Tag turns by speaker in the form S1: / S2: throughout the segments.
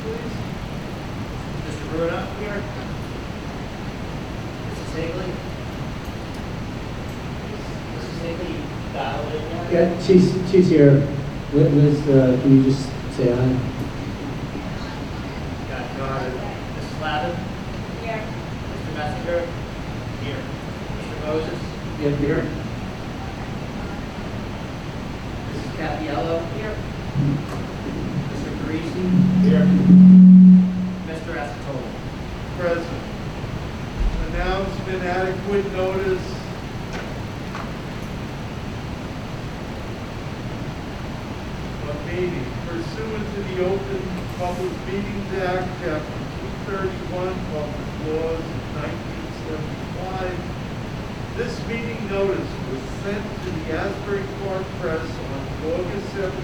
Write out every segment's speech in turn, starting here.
S1: please.
S2: Mr. Bruno? Here. Mrs. Higley? Mrs. Higley, dialed in yet?
S3: Yeah, she's here. Liz, can you just say hi?
S2: Got it. Mrs. Lavin?
S4: Here.
S2: Mr. Messenger? Here. Mr. Moses?
S3: Yeah, here.
S2: Mrs. Cappiello?
S4: Here.
S2: Mr. Parisi? Here. Mr. Escatolo?
S1: Present. Announcement, adequate notice. Of meeting pursuant to the Open Public Meetings Act, Chapter 231, Public Laws of 1975. This meeting notice was sent to the Asbury Park Press on August 17,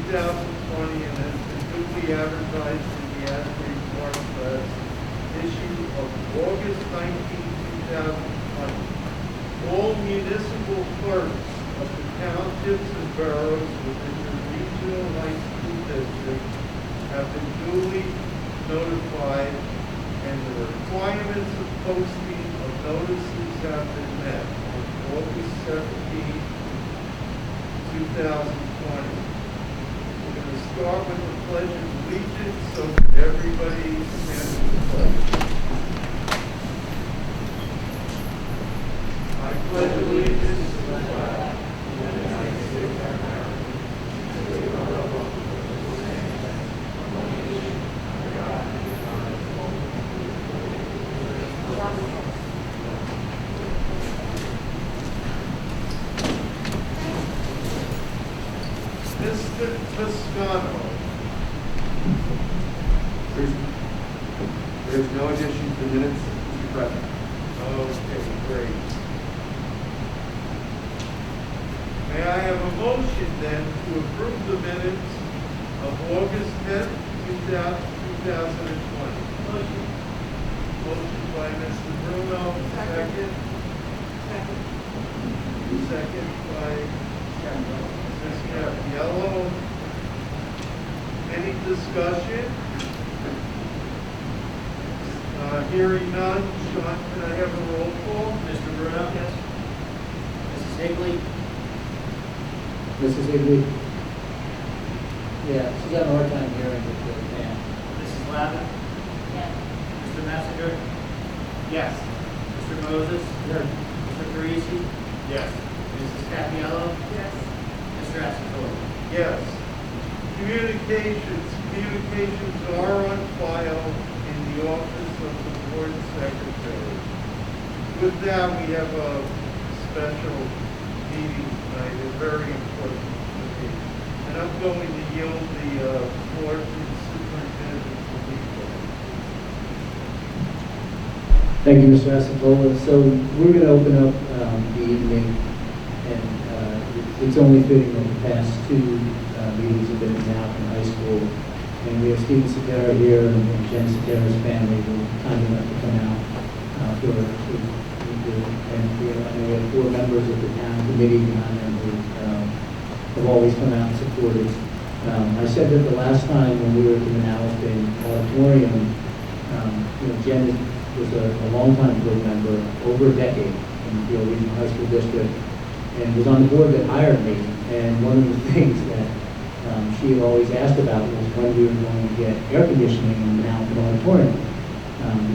S1: 2020, and has been duly advertised in the Asbury Park Press issue of August 19, 2020. All municipal clerks of the townships and boroughs within the regional high school district have been duly notified, and the requirements of posting of notices have been met on August 17, 2020. We're going to start with the Pledge of Allegiance so that everybody can pledge. I pledge allegiance to the flag of the United States of America, to the republic for which it stands, one nation, under God, indivisible, Mr. Toscano.
S5: There's no addition to the minutes, Mr. President.
S1: Okay, great. May I have a motion then to approve the minutes of August 10th, 2020? Motion. Motion by Mr. Bruno, second. Second by Ms. Cappiello. Any discussion? Hearing none, Sean, can I have a roll call?
S2: Mr. Bruno? Yes. Mrs. Higley?
S3: Mrs. Higley? Yeah, she's having a hard time hearing with the fan.
S2: Mrs. Lavin?
S4: Yes.
S2: Mr. Messenger? Yes. Mr. Moses?
S3: Here.
S2: Mr. Parisi?
S1: Yes.
S2: Mrs. Cappiello?
S4: Yes.
S2: Mr. Escatolo?
S1: Yes. Communications are on file in the office of the board secretary. With that, we have a special meeting tonight, a very important meeting. And I'm going to yield the floor to the superintendent of Freehold.
S3: Thank you, Mr. Escatola. So we're going to open up the evening, and it's only fitting that the past two meetings have been now in high school. And we have Stephen Cetera here and Jen Cetera's family who kind enough to come out and we have four members of the town committee behind them who have always come out and supported. I said that the last time when we were at the Manalapan Auditorium, Jen was a long-time board member, over a decade in the Field Regional High School District, and was on the board that hired me. And one of the things that she had always asked about was when we were going to get air conditioning in the Manalapan Auditorium,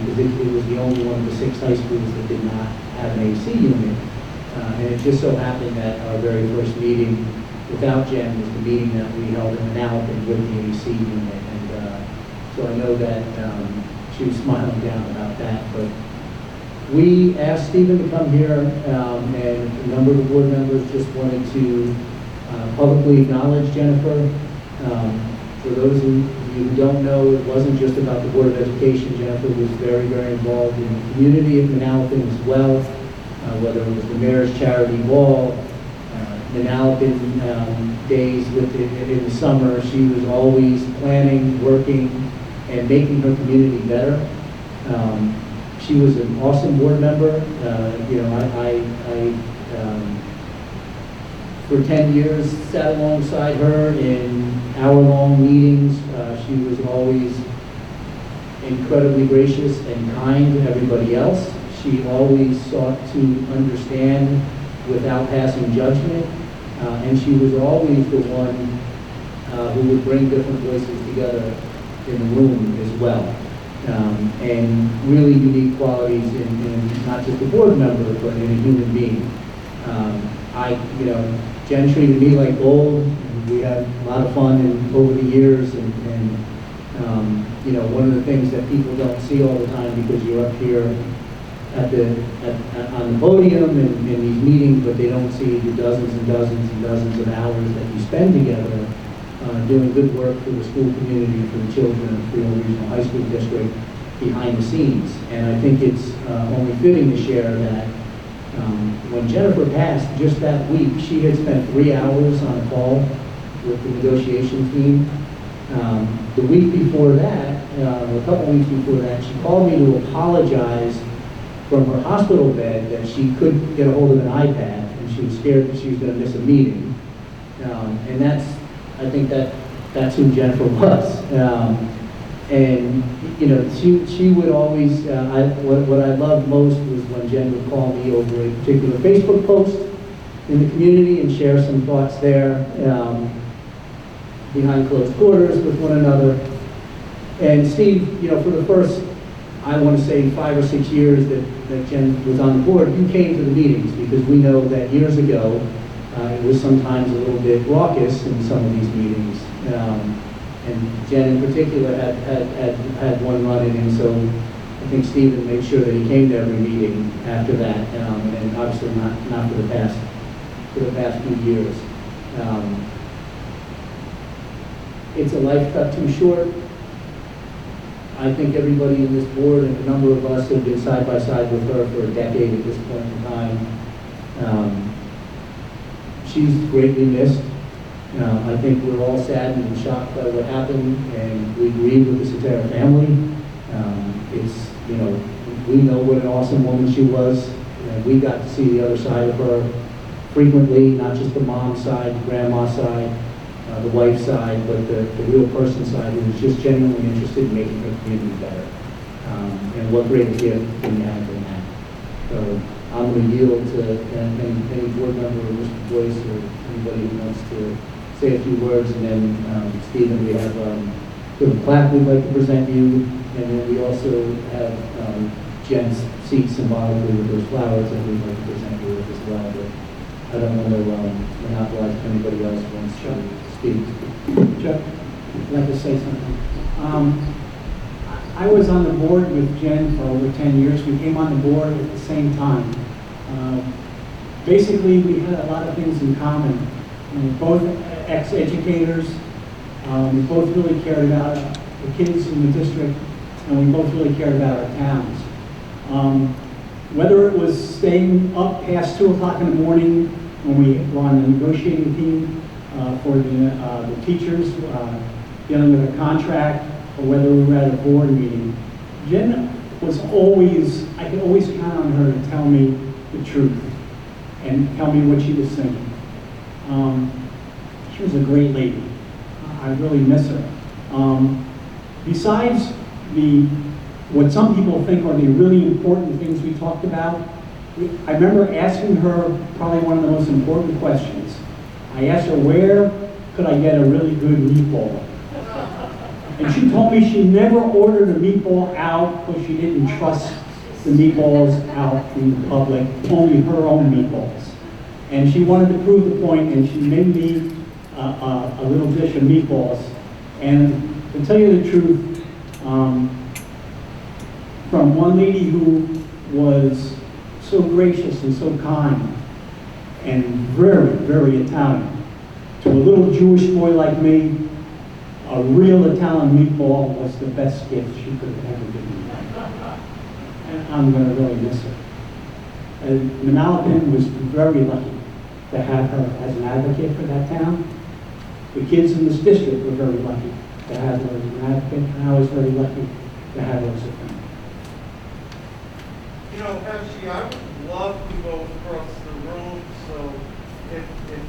S3: because it was the only one of the 6 high schools that did not have an AC unit. And it just so happened that our very first meeting without Jen was the meeting that we held in Manalapan with the AC unit. And so I know that she was smiling down about that. But we asked Stephen to come here, and a number of the board members just wanted to publicly acknowledge Jennifer. For those of you who don't know, it wasn't just about the Board of Education. Jennifer was very, very involved in the community of Manalapan as well, whether it was the Mayor's Charity Ball, Manalapan days in the summer. She was always planning, working, and making her community better. She was an awesome board member. For 10 years, sat alongside her in hour-long meetings. She was always incredibly gracious and kind to everybody else. She always sought to understand without passing judgment, and she was always the one who would bring different voices together in the room as well. And really unique qualities in not just a board member, but in a human being. Jen treated me like gold, and we had a lot of fun over the years, and one of the things that people don't see all the time, because you're up here on the podium and in these meetings, but they don't see the dozens and dozens and dozens of hours that you spend together doing good work for the school community, for the children of the Freehold Regional High School District behind the scenes. And I think it's only fitting to share that when Jennifer passed, just that week, she had spent 3 hours on a call with the negotiation team. The week before that, a couple weeks before that, she called me to apologize from her hospital bed that she couldn't get a hold of an iPad, and she was scared that she was going to miss a meeting. And I think that's who Jennifer was. And she would always, what I loved most was when Jen would call me over a particular Facebook post in the community and share some thoughts there behind closed quarters with one another. And Steve, for the first, I want to say 5 or 6 years that Jen was on the board, you came to the meetings, because we know that years ago it was sometimes a little bit raucous in some of these meetings. And Jen in particular had one run-in, and so I think Stephen made sure that he came to every meeting after that, and obviously not for the past few years. It's a life cut too short. I think everybody in this board and a number of us have been side by side with her for a decade at this point in time. She's greatly missed. I think we're all saddened and shocked by what happened, and we grieve with this entire family. We know what an awesome woman she was. We got to see the other side of her frequently, not just the mom side, the grandma side, the wife side, but the real person side, who was just genuinely interested in making her community better. And what great gift can you have in that? So I'm going to yield to any board member or Mr. Boyce or anybody who wants to say a few words, and then Stephen, we have a plaque we'd like to present you, and then we also have Jen's seat symbolically with those flowers that we'd like to present you with as well. But I don't want to monopolize if anybody else wants to speak.
S4: Chuck, I'd like to say something. I was on the board with Jen for over 10 years. We came on the board at the same time. Basically, we had a lot of things in common. We're both ex-educators. We both really cared about the kids in the district, and we both really cared about our towns. Whether it was staying up past 2 o'clock in the morning when we were on the negotiating team for the teachers, dealing with a contract, or whether we were at a board meeting, Jen was always, I could always count on her to tell me the truth and tell me what she was thinking. She was a great lady. I really miss her. Besides what some people think are the really important things we talked about, I remember asking her probably one of the most important questions. I asked her, where could I get a really good meatball? And she told me she never ordered a meatball out because she didn't trust the meatballs out in the public, only her own meatballs. And she wanted to prove the point, and she made me a little dish of meatballs. And to tell you the truth, from one lady who was so gracious and so kind and very, very Italian, to a little Jewish boy like me, a real Italian meatball was the best gift she could have ever given me. And I'm going to really miss her. And Manalapan was very lucky to have her as an advocate for that town. The kids in this district were very lucky to have her as an advocate, and I was very lucky to have her as a friend.
S1: Actually, I would love to go across the room, so if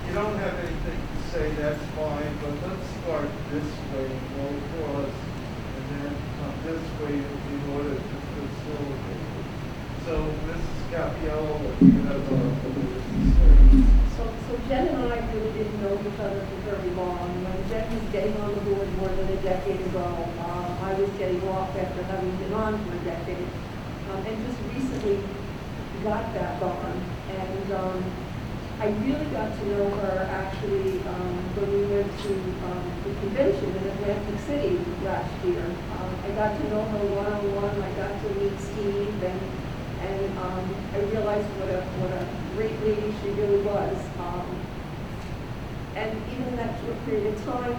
S1: you don't have anything to say, that's fine, but let's start this way and go across. way in order to facilitate it. So, Mrs. Capiello, you have a little to say.
S6: So Jen and I really didn't know each other for very long. When Jen was getting on the board more than a decade ago, I was getting off after having been on for a decade. And just recently got back on. And I really got to know her actually when we went to the convention in Atlantic City last year. I got to know her one-on-one. I got to meet Steve, and I realized what a great lady she really was. And even in that short period of time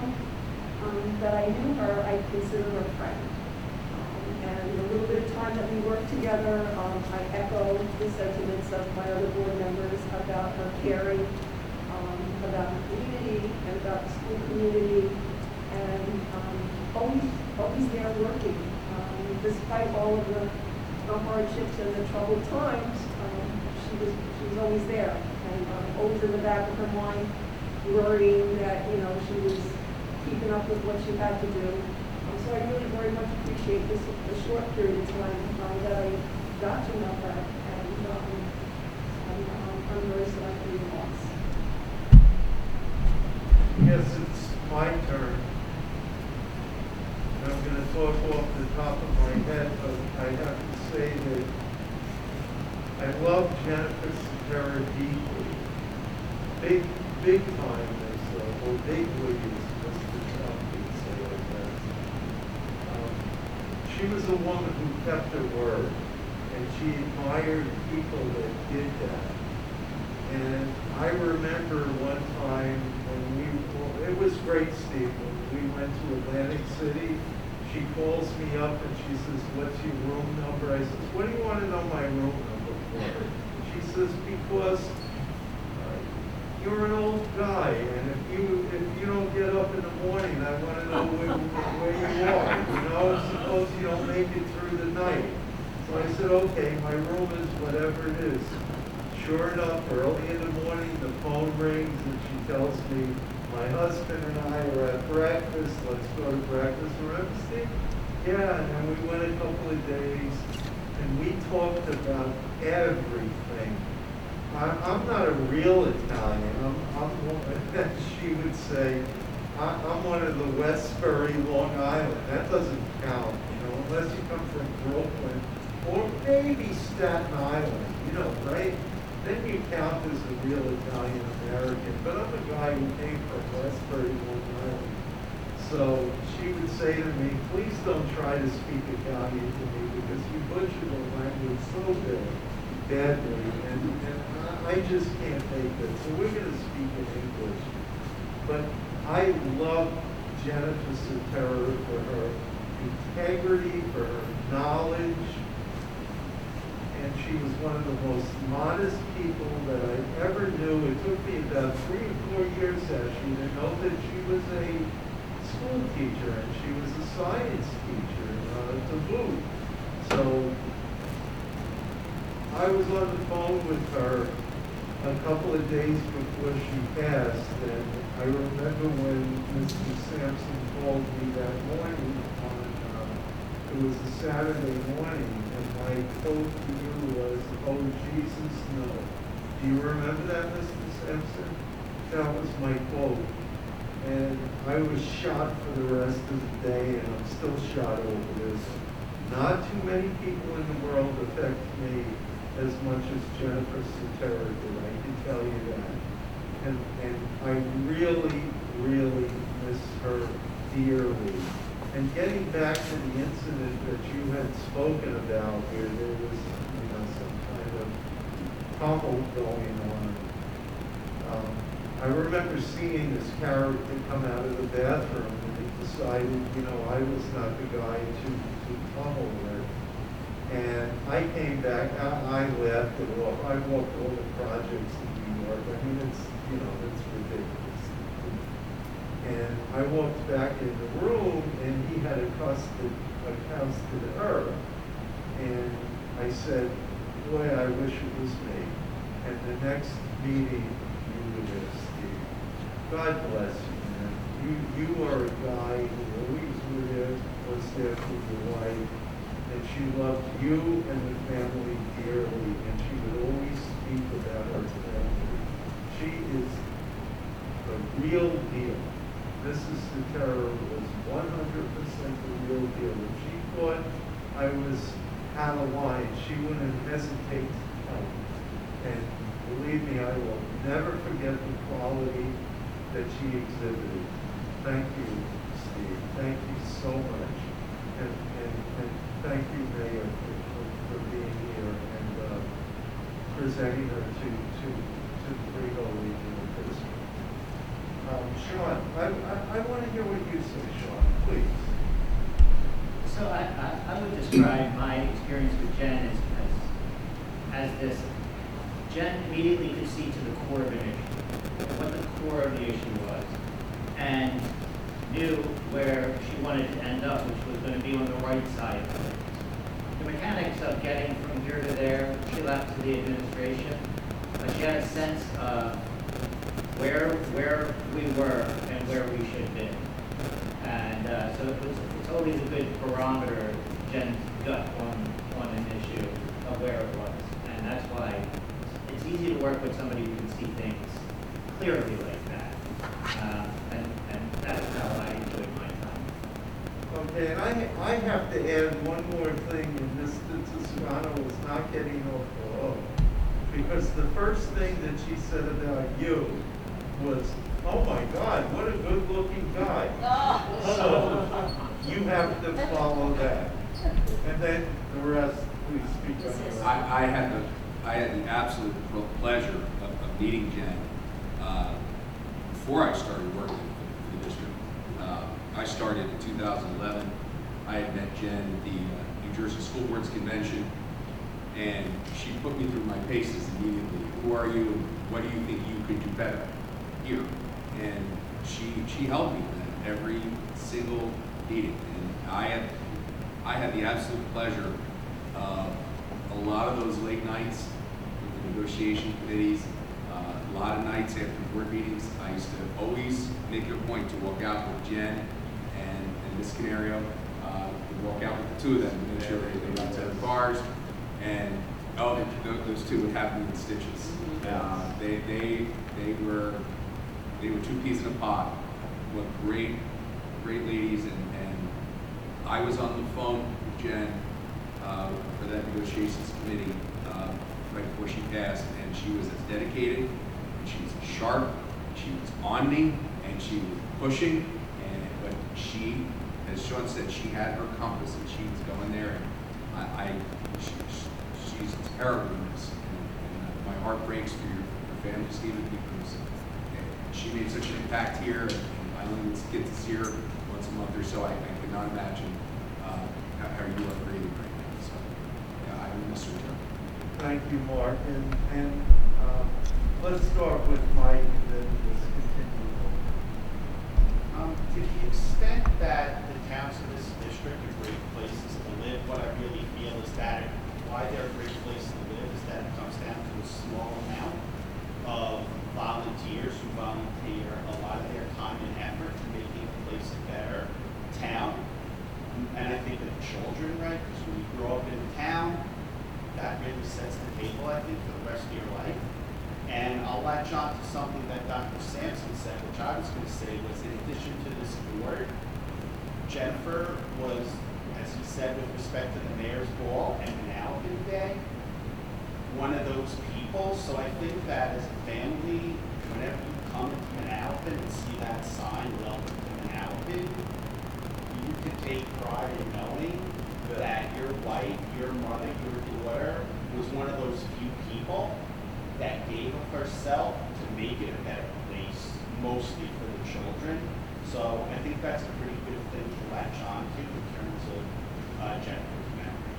S6: that I knew her, I consider her a friend. And the little bit of time that we worked together, I echo the sentiments of my other board members about her caring, about the community and about the school community, and always there working. Despite all of the hardships and the troubled times, she was always there, and always in the back of her mind, worrying that she was keeping up with what she had to do. So I really very much appreciate the short period of time that I got to know her, and I'm very sorry for your loss.
S1: Yes, it's my turn. And I'm going to talk off the top of my head, but I have to say that I love Jennifer Sotera deeply. Big time, or big leagues, Mr. Trump would say like that. She was a woman who kept her word, and she admired people that did that. And I remember one time when it was great, Steve, when we went to Atlantic City. She calls me up and she says, "What's your room number?" I says, "What do you want to know my room number for?" She says, "Because you're an old guy, and if you don't get up in the morning, I want to know where you are. Suppose you don't make it through the night." So I said, "Okay, my room is whatever it is." Sure enough, early in the morning, the phone rings, and she tells me, "My husband and I are at breakfast. Let's go to breakfast." Remember, Steve? Yeah, and we went a couple of days, and we talked about everything. I'm not a real Italian. She would say, I'm one of the Westbury, Long Island. That doesn't count, unless you come from Brooklyn or maybe Staten Island, right? Then you count as a real Italian American. But I'm a guy who came from Westbury, Long Island. So she would say to me, "Please don't try to speak Italian to me because you butcher the language so badly, and I just can't take it. So we're going to speak in English." But I love Jennifer Sotera for her integrity, for her knowledge, and she was one of the most modest people that I ever knew. It took me about 3 or 4 years actually to know that she was a school teacher and she was a science teacher to boot. So I was on the phone with her a couple of days before she passed, and I remember when Mr. Sampson called me that morning it was a Saturday morning, and my quote to you was, "Oh, Jesus, no." Do you remember that, Mr. Sampson? That was my quote. And I was shot for the rest of the day, and I'm still shot over this. Not too many people in the world affect me as much as Jennifer Sotera did, I can tell you that. And I really, really miss her dearly. And getting back to the incident that you had spoken about, where there was, some kind of tumult going on, I remember seeing this character come out of the bathroom, and he decided, I was not the guy to tumble with. And I came back, I laughed it off. I walked all the projects in New York. I mean, it's ridiculous. And I walked back in the room, and he had accosted her. And I said, "Boy, I wish it was me." And the next meeting, you were there, Steve. God bless you, man. You are a guy who always was there for your wife. that she loved you and the family dearly, and she would always speak about her family. She is the real deal. Mrs. Sotero was 100% the real deal. If she thought I had a line, she wouldn't hesitate to tell me. And believe me, I will never forget the quality that she exhibited. Thank you, Steve. Thank you so much. And thank you, Mayor, for being here and presenting her to Freehold Regional District. Sean, I want to hear what you say, Sean, please.
S2: So I would describe my experience with Jen as this. Jen immediately could see to the core of an issue, what the core of the issue was, and knew where she wanted to end up, which was going to be on the right side of it. The mechanics of getting from here to there, she left to the administration, but she had a sense of where we were and where we should be. And so it's always a good barometer, Jen's gut on an issue of where it was. And that's why it's easy to work with somebody who can see things clearly like that. And that's how I enjoyed my time.
S1: Okay, and I have to add one more thing, and Mr. Toscano was not getting off the hook. Because the first thing that she said about you was, oh my God, what a good-looking guy. So you have to follow that. And then the rest, please speak up.
S5: I had the absolute pleasure of meeting Jen before I started working for the district. I started in 2011. I had met Jen at the New Jersey School Boards Convention, and she put me through my paces immediately. Who are you, and what do you think you could do better here? And she helped me in every single meeting. And I had the absolute pleasure of a lot of those late nights with the negotiation committees, a lot of nights after board meetings. I used to always make it a point to walk out with Jen and in this scenario, walk out with the two of them to make sure they got to the cars. And those two would have me in stitches. They were two peas in a pod. What great ladies, and I was on the phone with Jen for that negotiations committee right before she passed, and she was as dedicated, and she was as sharp, she was on me, and she was pushing, but she, as Sean said, she had her compass, and she was going there, and she's terrible in this, and my heart breaks for your family, Stephen, because she made such an impact here, and I only get to see her once a month or so. I could not imagine how you are breathing right now. So, yeah, I miss her too.
S1: Thank you, Mark. And let's start with Mike, and then let's continue on.
S7: To the extent that the towns in this district are great places to live, what I really feel is that why they're a great place to live is that it comes down to a small amount of volunteers who volunteer a lot of their time and effort to making a place a better town. And I think that the children, right, because when you grow up in a town, that really sets the table, I think, for the rest of your life. And I'll latch on to something that Dr. Sampson said, which I was going to say was, in addition to this board, Jennifer was, as he said, with respect to the mayor's ball and Manalapan Day, one of those people. So I think that as a family, whenever you come into Manalapan and see that sign, welcome to Manalapan, you can take pride in knowing that your wife, your mother, your daughter was one of those few people that gave of herself to make it a better place, mostly for the children. So I think that's a pretty good thing to latch on to in terms of Jennifer's memory.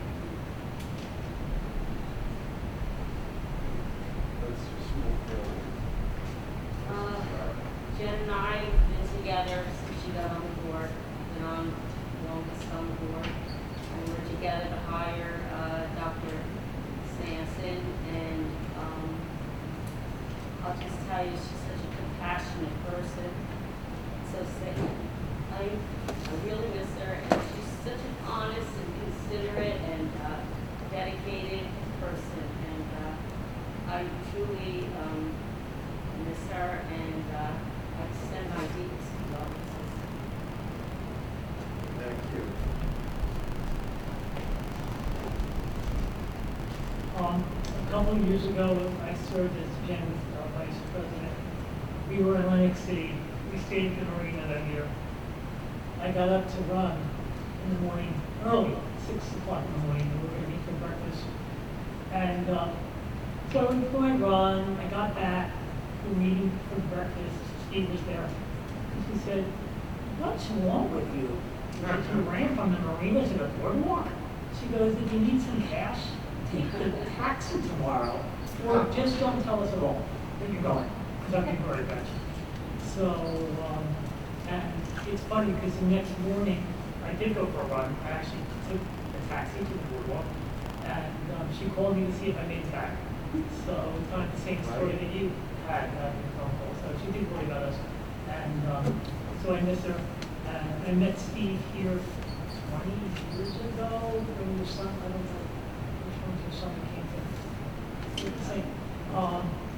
S1: Let's just move forward.
S8: Jen and I have been together since she got on the board, and I'm the longest on the board. And we're together to hire Dr. Sampson, and I'll just tell you, she's such a compassionate person, so sick. I really miss her, and she's such an honest and considerate
S9: A couple of years ago, I served as Jen's vice president. We were in Atlantic City. We stayed at the marina that year. I got up to run in the morning, early, 6 o'clock in the morning, and we were going to meet for breakfast. And so I went for my run. I got back. We were meeting for breakfast. Steve was there. And she said, "What's wrong with you? You ran from the marina to the boardwalk?" She goes, "If you need some cash, take the taxi tomorrow, or just don't tell us at all that you're going, because I'll be very bad." So, and it's funny because the next morning I did go for a run. I actually took a taxi to the boardwalk, and she called me to see if I made it back. So it's kind of the same story that you had in the phone call. So she did worry about us, and so I miss her. And I met Steve here 20 years ago when your son, I don't know which one's your son that came to.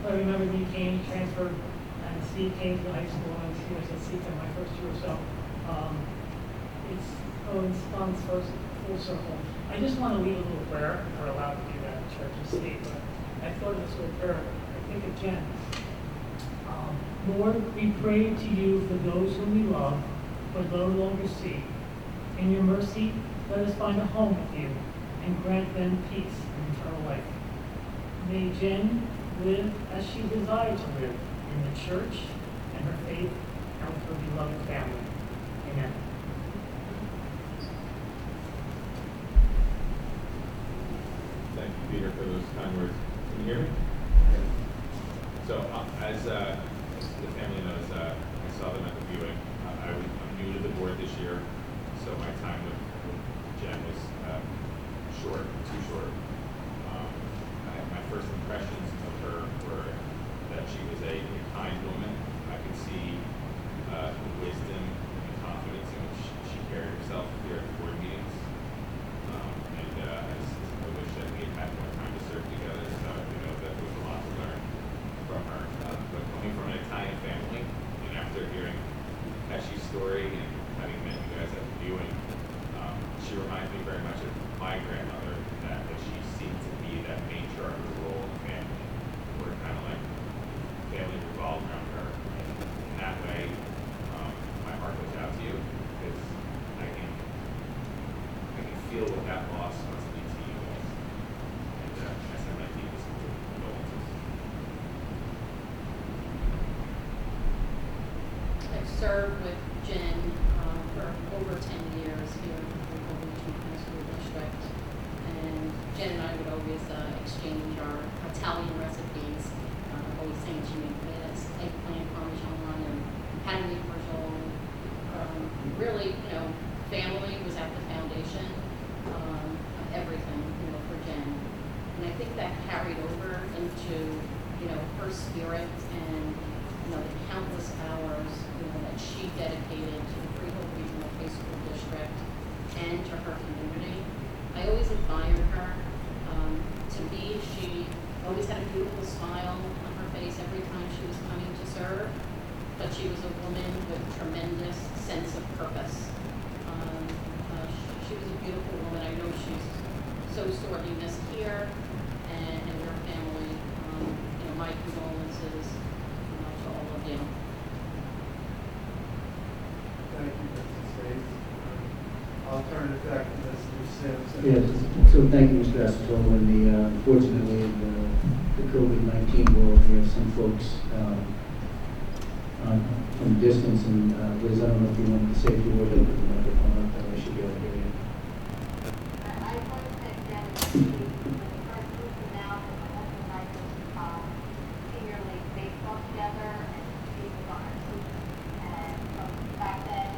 S9: But I remember when you came, you transferred, and Steve came to the high school, and he was at CETA my first year or so. It's on its first full circle. I just want to leave a little prayer. We're allowed to do that in church and state, but I thought of this little prayer. I think of Jen. Lord, we pray to you for those whom we love, but no longer see. In your mercy, let us find a home with you and grant them peace and eternal life. May Jen live as she desired to live in the church and her faith and with her beloved family. Amen.
S10: Thank you, Peter, for those kind words. Can you hear me? So, as the family knows, I saw them at the viewing. I'm new to the board this year, so my time with Jen was short, too short. My first impressions of her were that she was a kind woman. I could see the wisdom and confidence in which she carried herself here at the board meetings. I wish that we had had more time to serve together, so you know that there was a lot to learn from her. But coming from an Italian family, and after hearing Pesci's story and having met you guys at the viewing, she reminds me very much of my grandmother, that she seemed to be that matriarch of the role in the family, where kind of like family revolved around her. And in that way, my heart goes out to you, because I can feel what that loss must be to you guys. And I send my deepest condolences.
S11: I've served with Jen for over 10 years here in the Freehold High School District. And Jen and I would always exchange our Italian recipes. Always saying she made this eggplant parmesan and patty parmesan. Really, family was at the foundation of everything, for Jen. And I think that carried over into, her spirit and, the countless hours, that she dedicated to the Freehold Regional High School District and to her community. I always admired her. She always had a beautiful smile on her face every time she was coming to serve, but she was a woman with tremendous sense of purpose. She was a beautiful woman. I know she's so sorely missed here, and her family. My condolences to all of you.
S1: Thank you, Mrs. States. I'll turn it back to Mr. Simpson.
S3: Yes, so thank you, Mr. Esposito. And unfortunately, in the COVID-19 world, we have some folks from distance. And Liz, I don't know if you wanted to say a few words, but the microphone up, then I should be able to hear you.
S12: I want to thank Jen and Steve when we first moved them out and my husband and I coached senior league baseball together, and Steve was on our team. And from back then,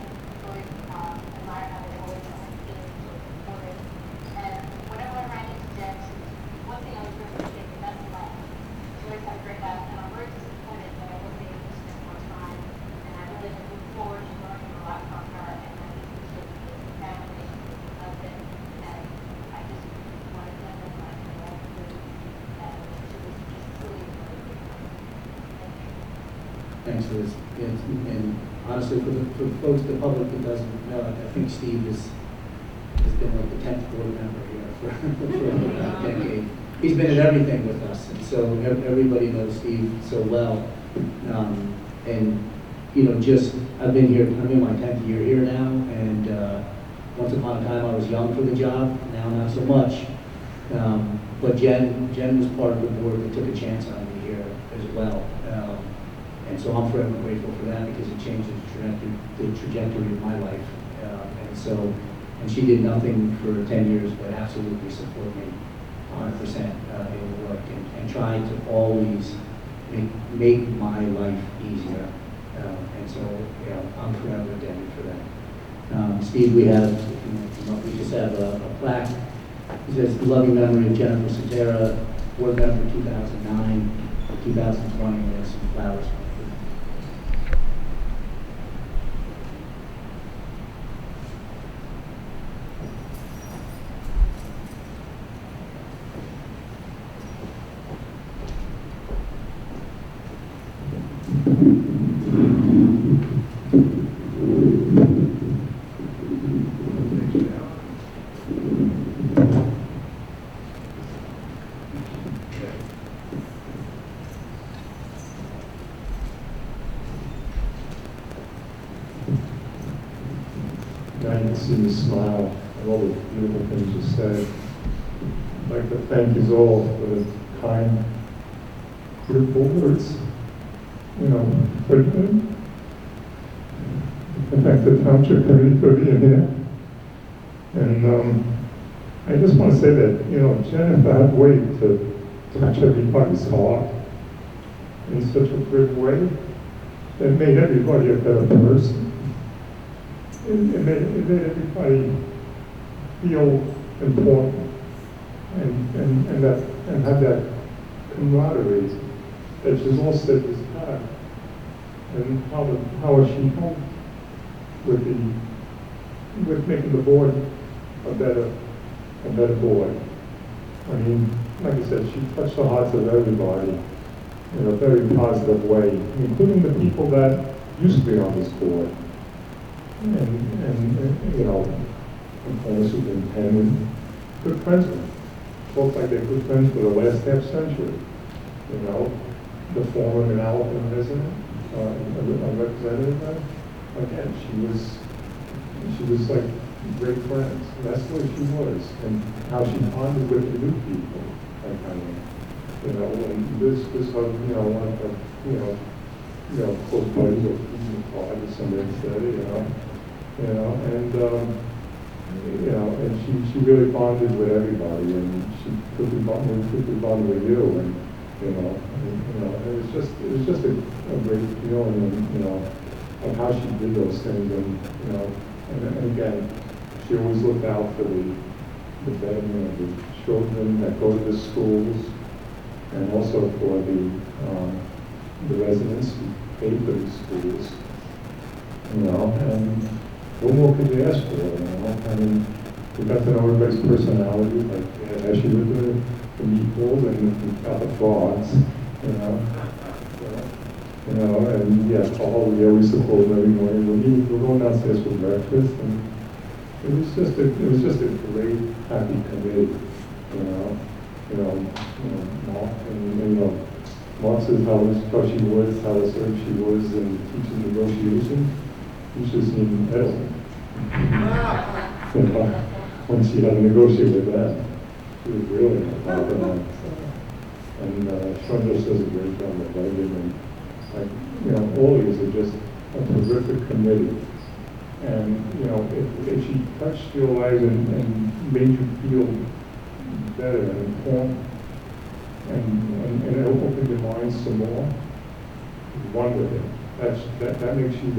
S12: Joyce admired how they always had kids so supported. And whenever I ran into Jen, one thing I was really appreciating the best laugh. Joyce had a great laugh, and I'm very disappointed that I wasn't able to spend more time. And I really look forward to learning a lot from her, and I think we should be a family of it. And I just want to emphasize that all the good, and she was just truly a really great person. Thank you.
S3: Thanks, Liz. And honestly, for the folks, the public that doesn't know, I think Steve has been like the 10th board member here for about a decade. he's been at everything with us, and so everybody knows Steve so well. And, you know, just, I've been here, I'm in my 10th year here now, and once upon a time I was young for the job, now not so much. But Jen was part of the board that took a chance on me here as well. And so I'm forever grateful for that because it changed the trajectory of my life. And she did nothing for 10 years but absolutely support me 100% in the work and try to always make my life easier. And so, yeah, I'm forever indebted for that. Steve, we just have a plaque. It says, loving memory of Jennifer Cetera, board member 2009, 2020, and there's some flowers.
S13: I can see you smile and all the beautiful things you said. I'd like to thank you all for the kind, beautiful words. You know, for thank the township committee for being here. And I just want to say that, you know, Jennifer had a way to touch everybody's heart in such a good way that made everybody a better person. It made everybody feel important and have that camaraderie that she's all said is had. And how she helped with making the board a better board. I mean, like I said, she touched the hearts of everybody in a very positive way, including the people that used to be on this board. And you know, the former superintendent, good friends with them. Folks like they're good friends for the last half century. You know, the former Manalapan resident, a representative, again, she was like great friends. That's the way she was, and how she bonded with the new people. Like, I mean, you know, and this you know, one of her, you know, close buddies or father, somebody said, you know, and you know, and she really bonded with everybody, and she quickly bonded with you, and it was just a great feeling, and you know, of how she did those things, and you know, and again, she always looked out for the betterment of the children that go to the schools, and also for the residents who pay for these schools, you know, and what more could you ask for, you know? I mean, we got to know everybody's personality, like as she would do the meatballs and the frogs, you know. You know, and yeah, Paul, we always support him every morning. We're going downstairs for breakfast, and it was just a great, happy committee, you know. Mark, and you know, Mark says how she was, how assertive she was, and teaching negotiation. You should have seen Ellen. You know, when she had to negotiate with them, she was really about that. And Sean just does a great job of writing, and like, you know, all these are just a terrific committee. And, you know, if she touched your lives and made you feel better and informed and opened your minds some more, run with it. That makes you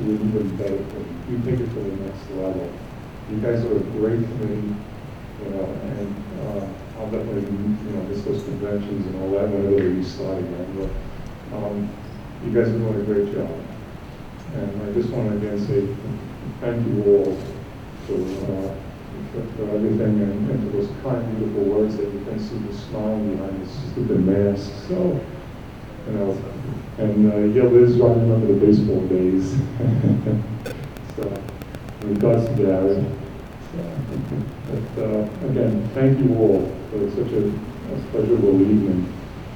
S13: an even better thing. You take it to the next level. You guys are a great committee, you know, and I'll definitely, you know, miss those conventions and all that whenever they restart again. But you guys are doing a great job. And I just want to again say thank you all for everything and for those kind, beautiful words that you can see the smile behind this stupid mask. So, you know, and yeah, Liz, I remember the baseball days. So, in regards to Jared, But again, thank you all for such a pleasurable evening.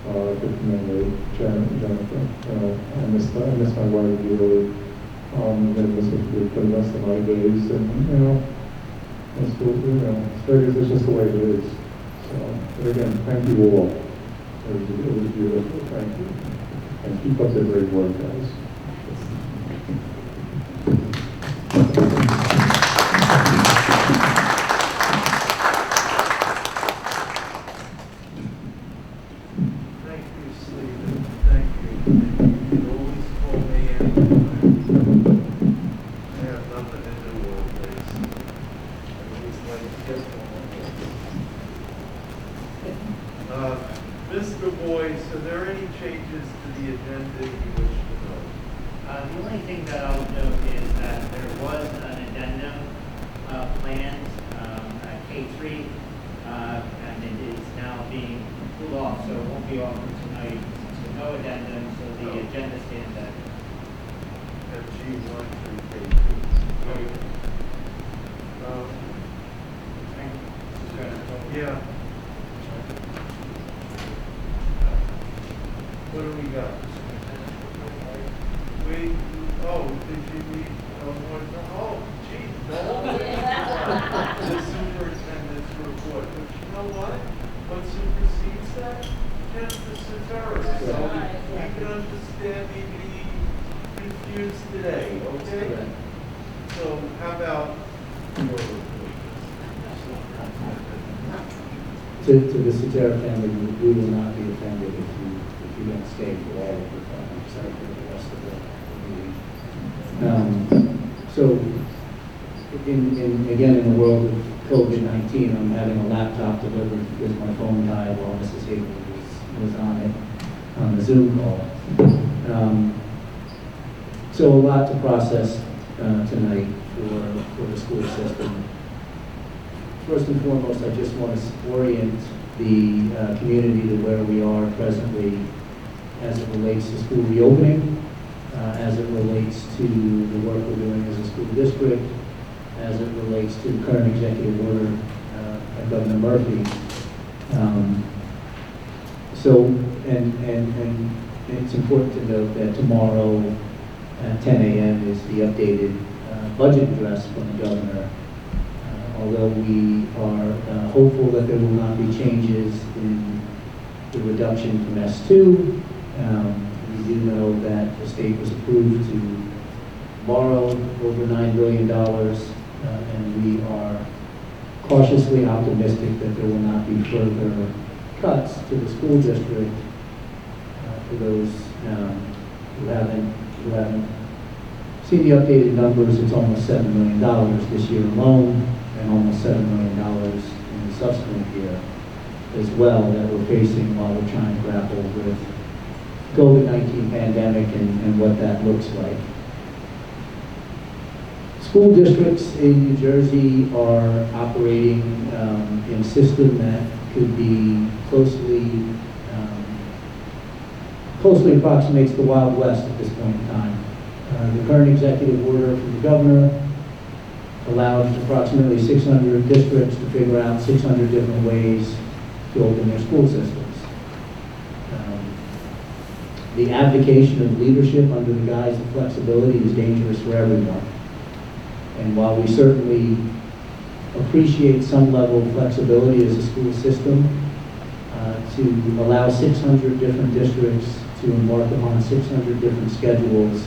S13: To commemorate Jennifer. I miss my wife dearly. I'm going to miss her for the rest of my days, and it's just the way it is. So, but again, thank you all. It was beautiful. Thank you, and keep up the great work, guys.
S1: Thank you, Stephen. Thank you. You can always call me anytime. I have nothing to do all this. I always like to get on. Mr. Boyce, are there any changes to the agenda you wish to know?
S2: The only thing that I'll note is that there was an addendum planned at K3, and it is now being pulled off, so it won't be offered tonight. So no addendum, so the agenda stands as.
S1: At G1 through K2. Yeah. What do we got? Did you read, gee, the superintendent's report, but you know what supersedes that? Justice is error, so we can understand me being confused today, okay? So how about your report?
S3: To the Cetera family, we will not be offended if you don't stay for all of the time, except for the rest of the meeting. So, again, in the world of COVID-19, I'm having a laptop delivered because my phone died while Mrs. Hagan was on it, on the Zoom call. So a lot to process tonight for the school system. First and foremost, I just want to orient the community to where we are presently as it relates to school reopening, as it relates to the work we're doing as a school district, as it relates to the current executive order by Governor Murphy. And it's important to note that tomorrow at 10 a.m. is the updated budget address from the governor. Although we are hopeful that there will not be changes in the reduction from S2, we do know that the state was approved to borrow over $9 billion, and we are cautiously optimistic that there will not be further cuts to the school district. For those who haven't seen the updated numbers, it's almost $7 million this year alone, and almost $7 million in the subsequent year as well that we're facing while we're trying to grapple with COVID-19 pandemic and what that looks like. School districts in New Jersey are operating in a system that could be closely approximates the Wild West at this point in time. The current executive order from the governor allowed approximately 600 districts to figure out 600 different ways to open their school systems. The abdication of leadership under the guise of flexibility is dangerous for everyone. And while we certainly appreciate some level of flexibility as a school system, to allow 600 different districts to embark upon 600 different schedules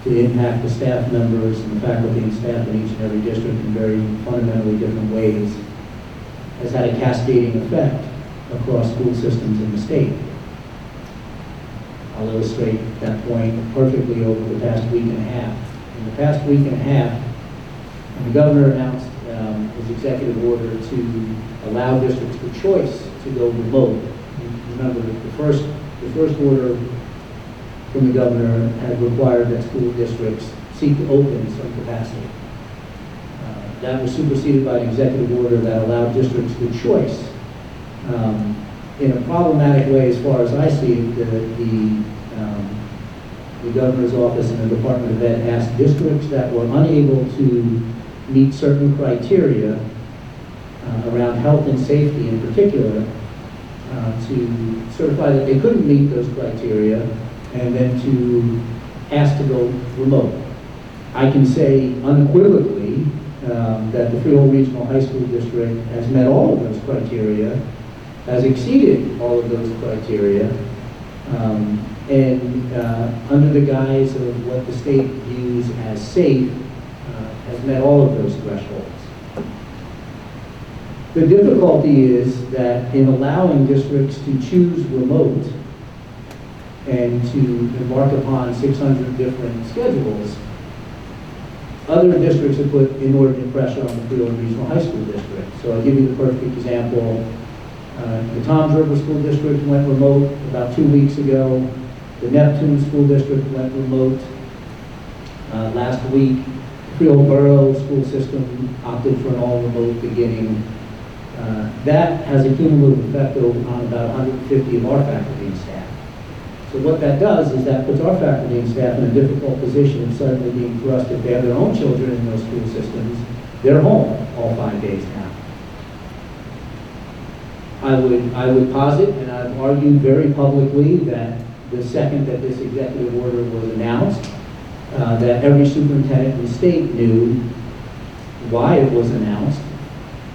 S3: to impact the staff members and the faculty and staff in each and every district in very fundamentally different ways has had a cascading effect across school systems in the state. I'll illustrate that point perfectly over the past week and a half. In the past week and a half, the governor announced his executive order to allow districts the choice to go remote. Remember that the first order from the governor had required that school districts seek to open some capacity. That was superseded by an executive order that allowed districts the choice. In a problematic way, as far as I see it, the governor's office and the Department of Ed asked districts that were unable to meet certain criteria around health and safety in particular, to certify that they couldn't meet those criteria, and then to ask to go remote. I can say unequivocally that the Freehold Regional High School District has met all of those criteria, has exceeded all of those criteria, and under the guise of what the state views as safe, has met all of those thresholds. The difficulty is that in allowing districts to choose remote and to embark upon 600 different schedules, other districts have put inordinate pressure on the Freehold Regional High School District. So I'll give you the perfect example. The Toms River School District went remote about 2 weeks ago. The Neptune School District went remote last week. The Freehold Borough School System opted for an all-remote beginning. That has a cumulative effect on about 150 of our faculty and staff. So what that does is that puts our faculty and staff in a difficult position of suddenly being thrust, if they have their own children in those school systems, they're home all 5 days now. I would posit, and I've argued very publicly, that the second that this executive order was announced, that every superintendent in the state knew why it was announced,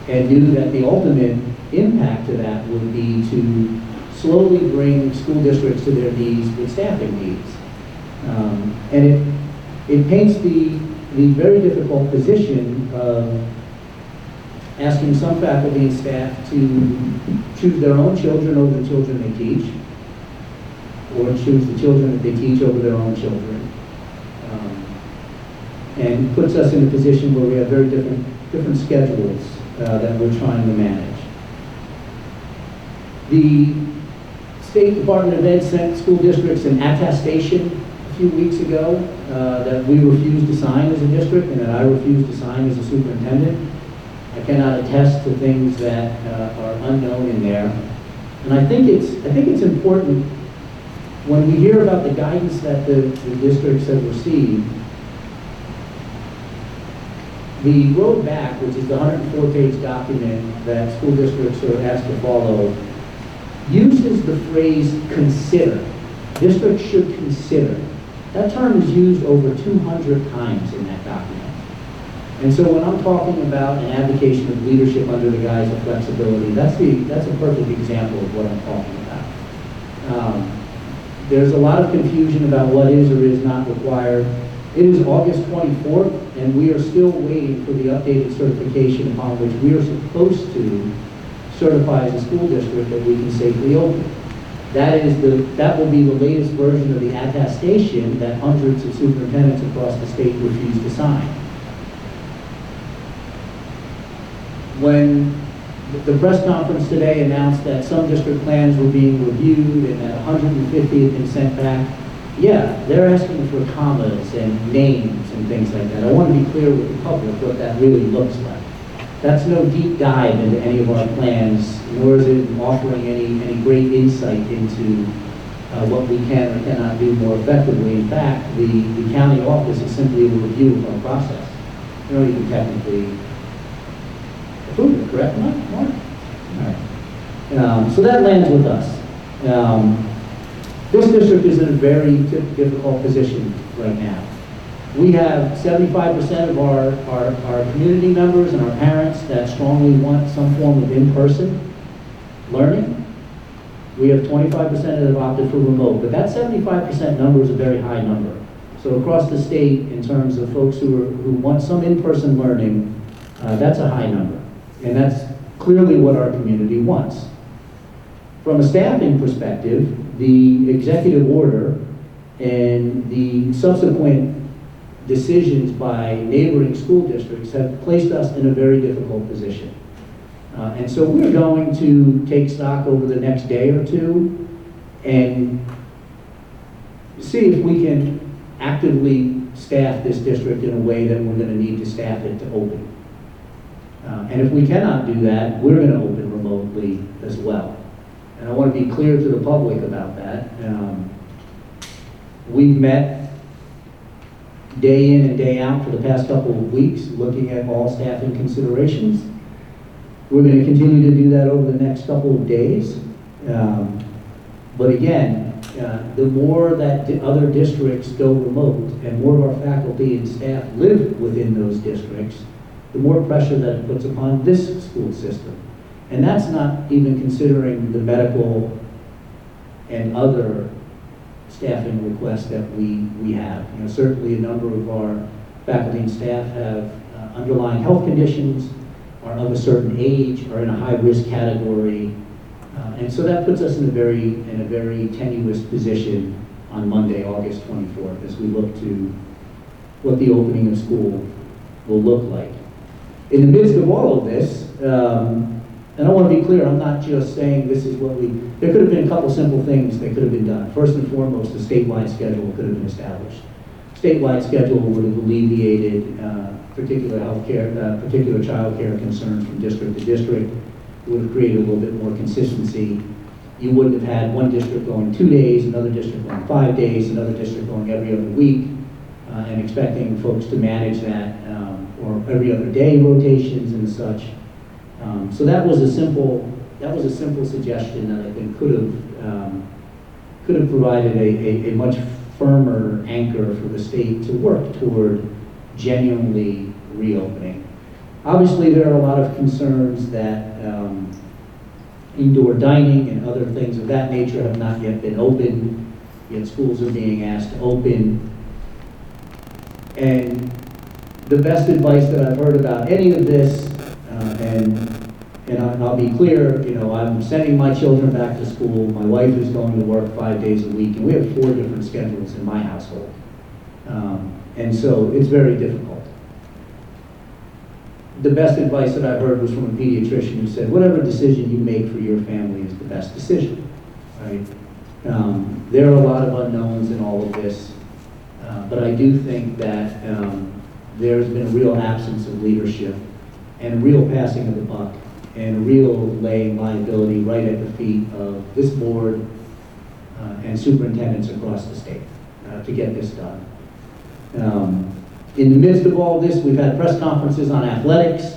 S3: and knew that the ultimate impact to that would be to slowly bring school districts to their knees with staffing needs. And it paints the very difficult position of asking some faculty and staff to choose their own children over the children they teach, or choose the children that they teach over their own children. And puts us in a position where we have very different schedules that we're trying to manage. The State Department of Ed sent school districts an attestation a few weeks ago that we refused to sign as a district, and that I refused to sign as a superintendent. I cannot attest to things that are unknown in there. And I think it's important when we hear about the guidance that the districts have received. The road back, which is the 104-page document that school districts are asked to follow, uses the phrase consider. Districts should consider. That term is used over 200 times in that document. And so when I'm talking about an advocation of leadership under the guise of flexibility, that's a perfect example of what I'm talking about. There's a lot of confusion about what is or is not required. It is August 24th, and we are still waiting for the updated certification upon which we are supposed to certify as a school district that we can safely open. That will be the latest version of the attestation that hundreds of superintendents across the state refuse to sign. When the press conference today announced that some district plans were being reviewed and that 150 had been sent back, yeah, they're asking for commas and names and things like that. I want to be clear with the public what that really looks like. That's no deep dive into any of our plans, nor is it offering any great insight into what we can or cannot do more effectively. In fact, the county office is simply a review of our process. You don't even technically approve it, correct, Mark? All right. So that lands with us. This district is in a very difficult position right now. We have 75% of our community members and our parents that strongly want some form of in-person learning. We have 25% that have opted for remote, but that 75% number is a very high number. So across the state, in terms of folks who want some in-person learning, that's a high number. And that's clearly what our community wants. From a staffing perspective, the executive order and the subsequent decisions by neighboring school districts have placed us in a very difficult position. And so we're going to take stock over the next day or two and see if we can actively staff this district in a way that we're going to need to staff it to open. And if we cannot do that, we're going to open remotely as well. And I want to be clear to the public about that. We've met day in and day out for the past couple of weeks, looking at all staffing considerations. We're going to continue to do that over the next couple of days. But again, the more that other districts go remote and more of our faculty and staff live within those districts, the more pressure that it puts upon this school system. And that's not even considering the medical and other staffing requests that we have. You know, certainly a number of our faculty and staff have underlying health conditions, are of a certain age, are in a high-risk category, and so that puts us in a very tenuous position on Monday, August 24th, as we look to what the opening of school will look like. In the midst of all of this, and I want to be clear, I'm not just saying this is what there could have been a couple simple things that could have been done. First and foremost, a statewide schedule could have been established. Statewide schedule would have alleviated particular healthcare, particular child care concerns from district to district. It would have created a little bit more consistency. You wouldn't have had one district going 2 days, another district going 5 days, another district going every other week, and expecting folks to manage that, or every other day rotations and such. So that was a simple suggestion that I think could have provided a much firmer anchor for the state to work toward genuinely reopening. Obviously, there are a lot of concerns that indoor dining and other things of that nature have not yet been opened, yet schools are being asked to open. And the best advice that I've heard about any of this, and I'll be clear, you know, I'm sending my children back to school. My wife is going to work 5 days a week, and we have 4 different schedules in my household. And so it's very difficult. The best advice that I've heard was from a pediatrician who said, whatever decision you make for your family is the best decision, right? There are a lot of unknowns in all of this, but I do think that there's been a real absence of leadership and a real passing of the buck and a real laying liability right at the feet of this board and superintendents across the state to get this done. In the midst of all this, we've had press conferences on athletics.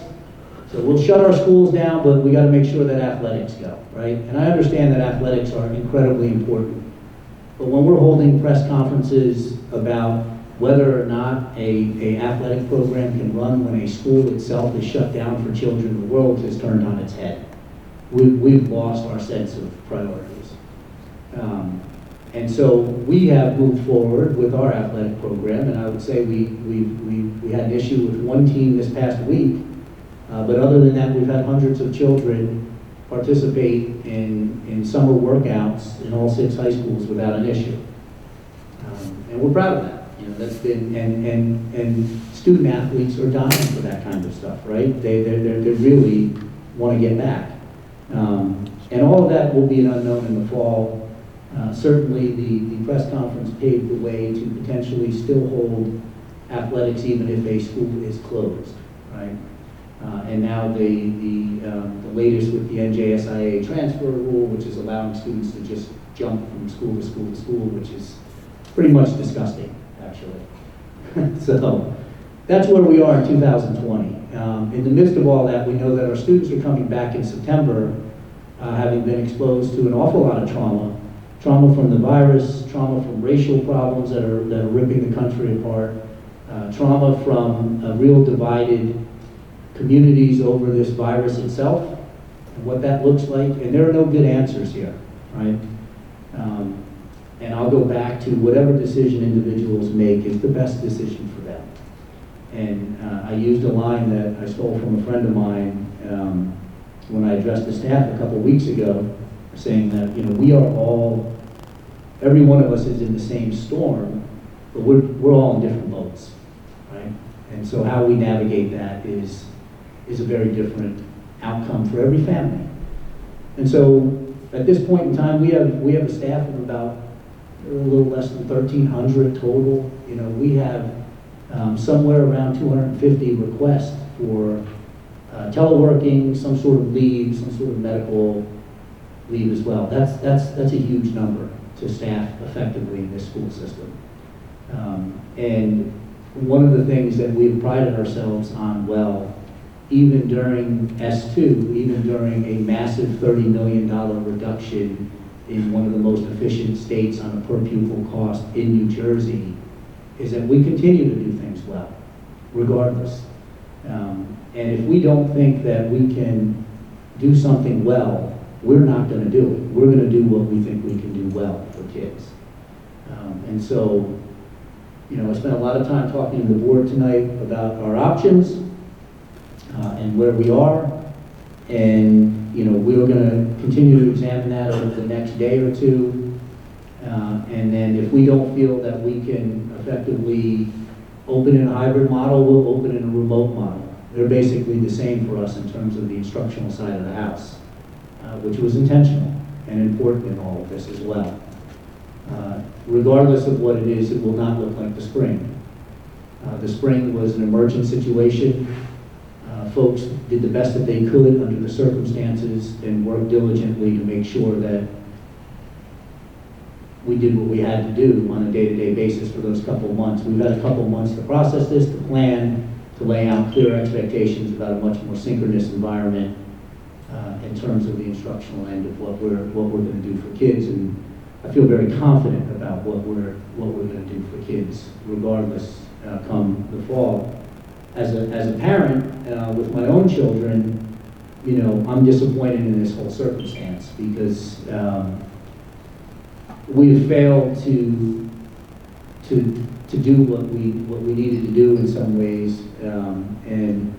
S3: So we'll shut our schools down, but we got to make sure that athletics go, right? And I understand that athletics are incredibly important. But when we're holding press conferences about whether or not a athletic program can run when a school itself is shut down for children, the world has turned on its head. We've lost our sense of priorities. And so we have moved forward with our athletic program, and I would say we had an issue with one team this past week, but other than that, we've had hundreds of children participate in summer workouts in all 6 high schools without an issue. And we're proud of that. You know, that's been, and student athletes are dying for that kind of stuff, right? They really want to get back. And all of that will be an unknown in the fall. Certainly the press conference paved the way to potentially still hold athletics even if a school is closed, right? And now the latest with the NJSIA transfer rule, which is allowing students to just jump from school to school to school, which is pretty much disgusting, actually. So that's where we are in 2020. In the midst of all that, we know that our students are coming back in September, having been exposed to an awful lot of trauma from the virus, trauma from racial problems that are ripping the country apart, trauma from real divided communities over this virus itself and what that looks like. And there are no good answers here, right? And I'll go back to whatever decision individuals make is the best decision for them. And I used a line that I stole from a friend of mine when I addressed the staff a couple weeks ago, saying that, you know, we are all, every one of us is in the same storm, but we're all in different boats, right? And so how we navigate that is a very different outcome for every family. And so at this point in time, we have a staff of about a little less than 1,300 total. You know, we have somewhere around 250 requests for teleworking, some sort of leave, some sort of medical leave as well. That's a huge number to staff effectively in this school system. And one of the things that we've prided ourselves on well, even during S2, even during a massive $30 million reduction in one of the most efficient states on a per pupil cost in New Jersey, is that we continue to do things well, regardless. And if we don't think that we can do something well, we're not going to do it. We're going to do what we think we can do well for kids. And so, you know, I spent a lot of time talking to the board tonight about our options and where we are. And, you know, we're going to continue to examine that over the next day or two. And then if we don't feel that we can effectively open in a hybrid model, we'll open in a remote model. They're basically the same for us in terms of the instructional side of the house, which was intentional and important in all of this as well. Regardless of what it is, it will not look like the spring. The spring was an emergent situation. Folks did the best that they could under the circumstances and worked diligently to make sure that we did what we had to do on a day-to-day basis for those couple of months. We've had a couple of months to process this, to plan, to lay out clear expectations about a much more synchronous environment in terms of the instructional end of what we're going to do for kids. And I feel very confident about what we're going to do for kids, regardless come the fall. As a parent with my own children, you know, I'm disappointed in this whole circumstance because we've failed to do what we needed to do in some ways, and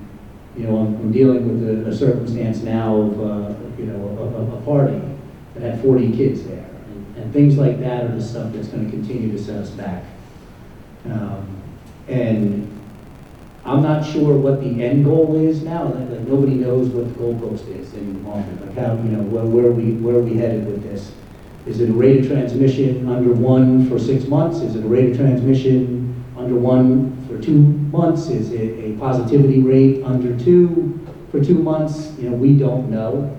S3: you know, I'm dealing with a circumstance now of you know, a party that had 40 kids there, and things like that are the stuff that's going to continue to set us back. And I'm not sure what the end goal is now. Like nobody knows what the goalpost is in the moment. Like how, you know, where are we headed with this? Is it a rate of transmission under 1 for 6 months? Is it a rate of transmission under 1 for 2 months? Is it a positivity rate under 2 for 2 months? You know, we don't know.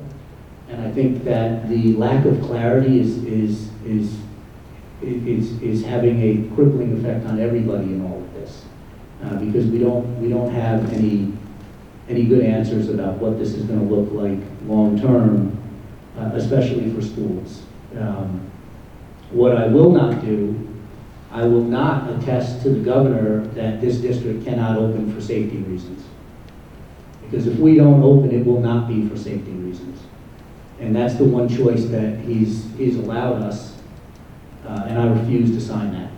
S3: And I think that the lack of clarity is having a crippling effect on everybody in all of this, because we don't have any good answers about what this is going to look like long term, especially for schools. What I will not do, I will not attest to the governor that this district cannot open for safety reasons. Because if we don't open, it will not be for safety reasons. And that's the one choice that he's allowed us, and I refuse to sign that.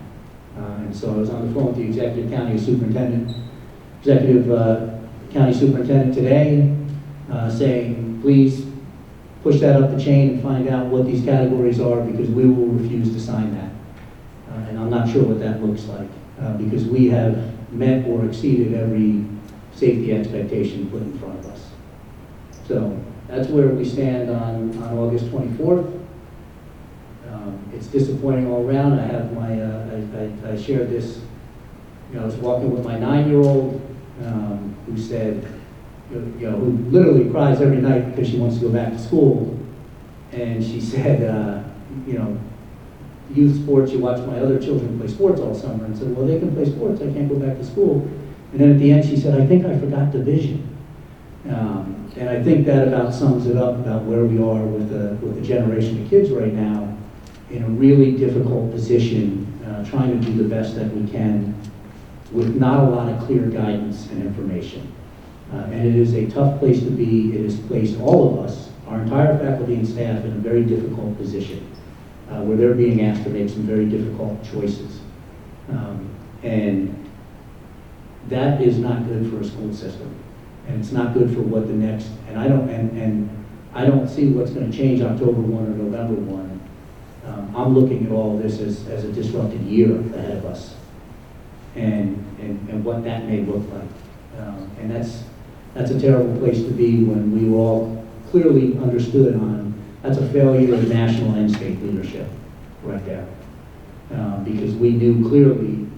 S3: And so I was on the phone with the executive county superintendent today, saying, please push that up the chain and find out what these categories are, because we will refuse to sign that. And I'm not sure what that looks like, because we have met or exceeded every safety expectation put in front of us. So that's where we stand on August 24th. It's disappointing all around. I have my, I shared this, you know, I was walking with my 9-year-old who said, you know, who literally cries every night because she wants to go back to school. And she said, you know, youth sports, you watch my other children play sports all summer. And said, well, they can play sports, I can't go back to school. And then at the end she said, I think I forgot division. And I think that about sums it up about where we are with the generation of kids right now, in a really difficult position, trying to do the best that we can with not a lot of clear guidance and information. And it is a tough place to be. It has placed all of us, our entire faculty and staff, in a very difficult position, where they're being asked to make some very difficult choices. And that is not good for a school system. And it's not good for what the next, and I don't see what's going to change October 1 or November 1. I'm looking at all this as a disrupted year ahead of us, and what that may look like. And that's a terrible place to be when we were all clearly understood on, that's a failure of national and state leadership right there. Because we knew clearly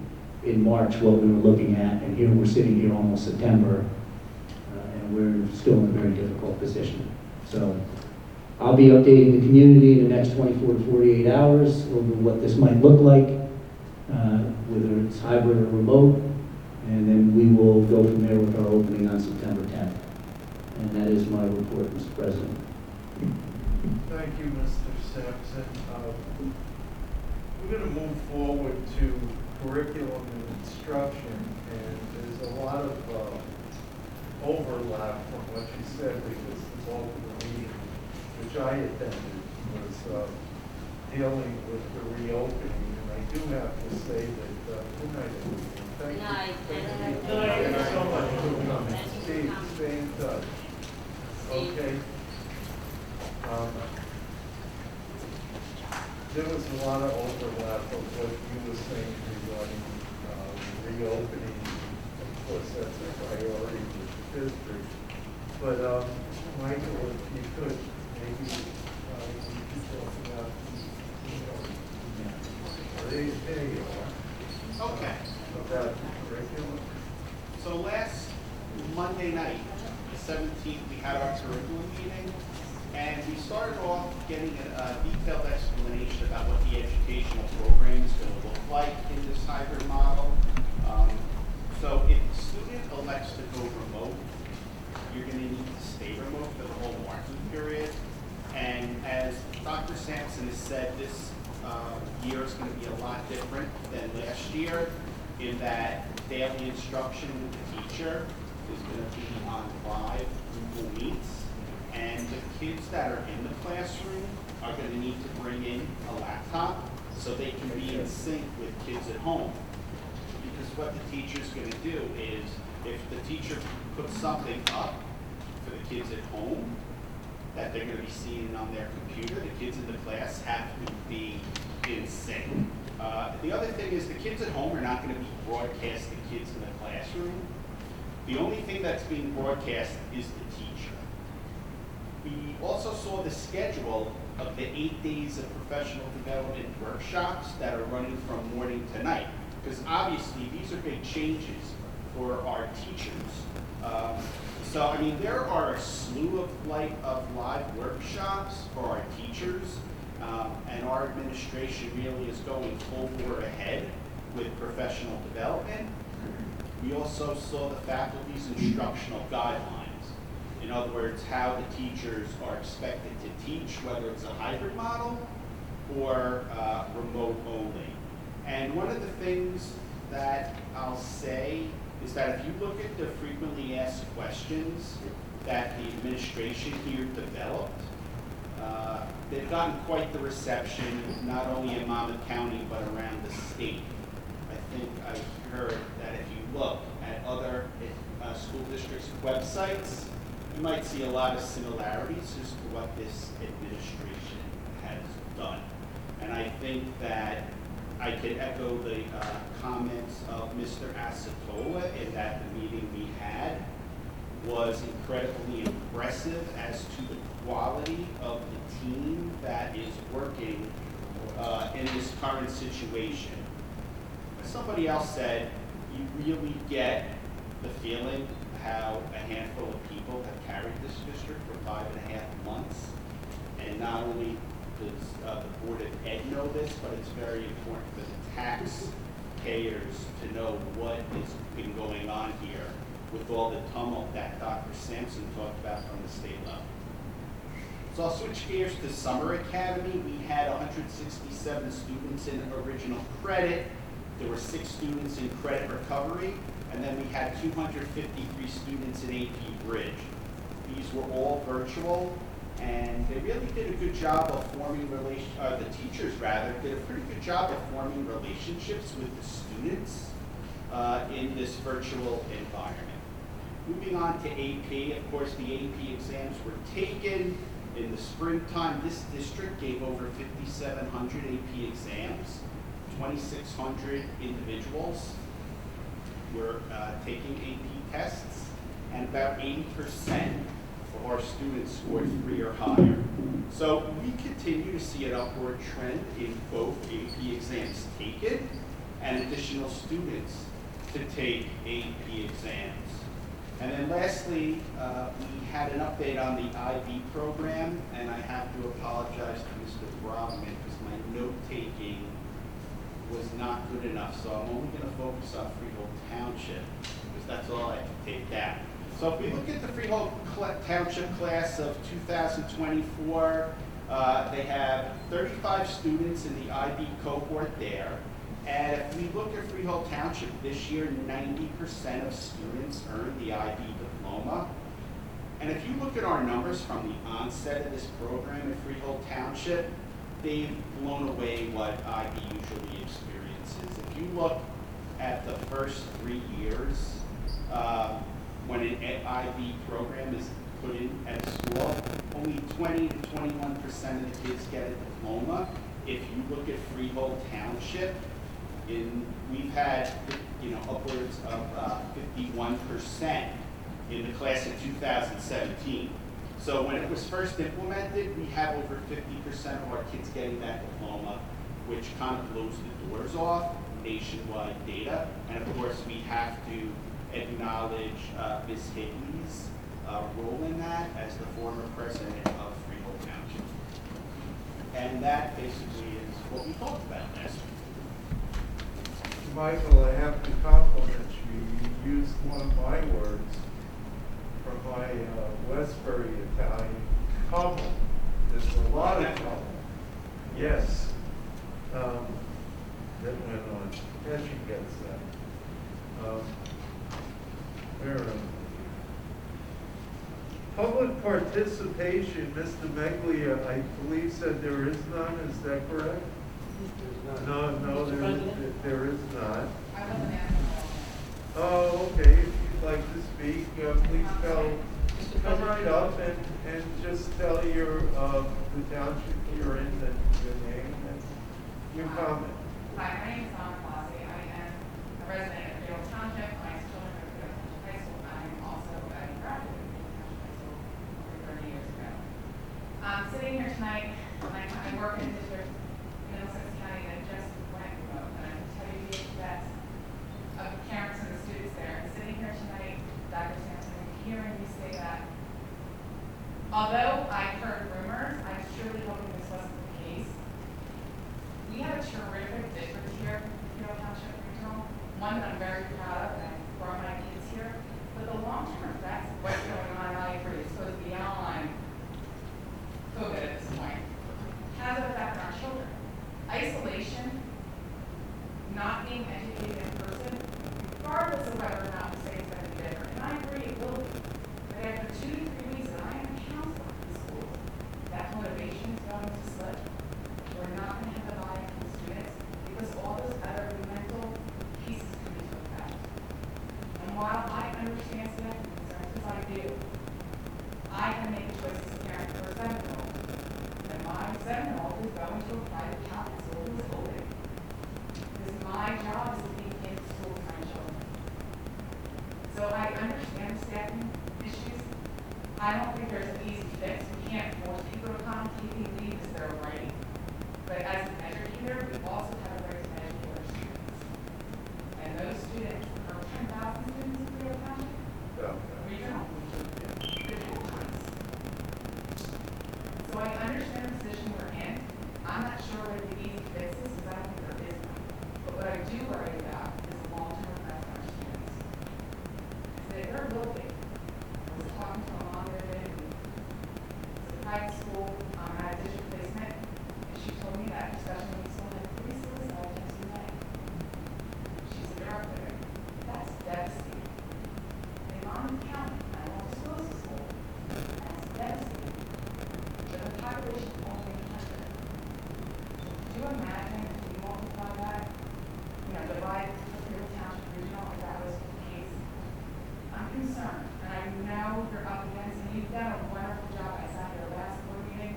S3: in March what we were looking at, and here we're sitting here almost September, and we're still in a very difficult position. So I'll be updating the community in the next 24 to 48 hours over what this might look like, whether it's hybrid or remote. And then we will go from there with our opening on September 10th. And that is my report, Mr. President.
S1: Thank you, Mr. Sampson. We're going to move forward to curriculum and instruction, and there's a lot of overlap from what you said, because the bulk of the meeting, which I attended, was dealing with the reopening, and I do have to say that, good night, everyone. Thank you. Thank you so much for coming. Steve, stay in touch. Okay. There was a lot of overlap of what you were saying regarding reopening. Of course, that's a priority with the district. But Michael, if you could, maybe you could talk about, there you are.
S7: Okay.
S1: About curriculum.
S7: So last Monday night, the 17th, we had our curriculum meeting, and we started off getting a detailed explanation about what the educational program is going to look like in this hybrid model. So if the student elects to go remote, you're going to need to stay remote for the whole marking period. And as Dr. Sampson has said, this year is going to be a lot different than last year, in that daily instruction with the teacher is going to be on live Google Meets, and the kids that are in the classroom are going to need to bring in a laptop so they can be in sync with kids at home. Because what the teacher's going to do is, if the teacher puts something up for the kids at home that they're going to be seeing on their computer, the kids in the class have to be in sync. The other thing is, the kids at home are not going to be broadcasting kids in the classroom. The only thing that's being broadcast is the teacher. We also saw the schedule of the 8 days of professional development workshops that are running from morning to night, because obviously these are big changes for our teachers. So I mean, there are a slew of live workshops for our teachers. And our administration really is going full bore ahead with professional development. We also saw the faculty's instructional guidelines. In other words, how the teachers are expected to teach, whether it's a hybrid model or remote only. And one of the things that I'll say is that if you look at the frequently asked questions that the administration here developed, they've gotten quite the reception, not only in Monmouth County, but around the state. I think I heard that if you look at other school districts' websites, you might see a lot of similarities as to what this administration has done. And I think that I could echo the comments of Mr. Acetola in that the meeting we had was incredibly impressive as to the quality of the team that is working in this current situation. As somebody else said, you really get the feeling how a handful of people have carried this district for 5.5 months. And not only does the Board of Ed know this, but it's very important for the taxpayers to know what has been going on here with all the tumult that Dr. Sampson talked about from the state level. So I'll switch gears to Summer Academy. We had 167 students in original credit. There were 6 students in credit recovery, and then we had 253 students in AP Bridge. These were all virtual, and they really did a good job of forming the teachers rather, did a pretty good job of forming relationships with the students in this virtual environment. Moving on to AP, of course the AP exams were taken. In the springtime, this district gave over 5,700 AP exams. 2,600 individuals were taking AP tests, and about 80% of our students scored 3 or higher. So we continue to see an upward trend in both AP exams taken and additional students to take AP exams. And then lastly, we had an update on the IB program, and I have to apologize to Mr. Brobman because my note-taking was not good enough, so I'm only gonna focus on Freehold Township, because that's all I can take down. So if we look at the Freehold Township class of 2024, they have 35 students in the IB cohort there. And if we look at Freehold Township this year, 90% of students earned the IB diploma. And if you look at our numbers from the onset of this program at Freehold Township, they've blown away what IB usually experiences. If you look at the first 3 years, when an IB program is put in at a school, only 20 to 21% of the kids get a diploma. If you look at Freehold Township, we've had upwards of 51% in the class of 2017. So when it was first implemented, we have over 50% of our kids getting that diploma, which kind of blows the doors off nationwide data. And of course, we have to acknowledge Ms. Higley's role in that as the former president of Freehold Township. And that basically is what we talked about last week.
S1: Michael, I have to compliment you. You used one of my words from my Westbury Italian, couple. There's a lot of couple. Yes. That went on. Yeah, she gets that. Where am I? Public participation, Mr. Meglia, I believe said there is none. Is that correct? No, there is not.
S14: I wasn't asking.
S1: Oh, okay. If you'd like to speak, please come right up and just tell the township you're in, and your name and your comment.
S14: Hi, my name is Donna Clausy. I am a resident of Freehold Township. My children go to Freehold Township High School. I am also a graduate of Freehold Township High School over 30 years ago. I'm sitting here tonight, I work in a district in Middlesex County that just went remote, and I can tell you the effects of parents and the students there. And sitting here tonight, Dr. Sampson, hearing you say that, although I heard rumors, I was truly hoping this wasn't the case. We have a terrific district here, Freehold Township Regional, one that I'm very proud of, and I brought my kids here. But the long-term effects of what's going on, I agree, it's supposed to be beyond COVID at this point, has an effect on our children. Isolation, not being educated in person, regardless of whether or not we say it's going to be different. And I agree it will be. But after 2 to 3 weeks that I am a counselor in schools, that motivation is going to slip. We're not going to have the buy-in from the students because all those other mental pieces come into effect. And while I understand staff concerns, because I do, I can make a choice as a parent for a 7-year-old. And my 7-year-old is going to a private Catholic school who's open. Because my job is to be in school with my children. So I understand the staffing issues. I don't think there's an easy fix. We can't force people to come. Taking leave is their right. But as an educator, we also have a right to educate our students. And those students are 10,000 students in Freehold Township. Regional. Good times. So I understand the position we're in. I'm not sure what the easy fix is because I don't think there is one. But what I do worry about is the long-term effect on our students. That they're looking. I was talking to a mom the other day who was a private school, had a district placement, and she told me that especially when school had 3 suicide attempts a day. She's a drug addict. That's devastating. And Monmouth County, I won't disclose the school, that's devastating. But the population is only 100. Could you imagine if we multiply that, divide the Freehold Township Regional, if that was the case? I'm concerned, and I know you're up against, and you've done a wonderful job. I sat at your last board meeting,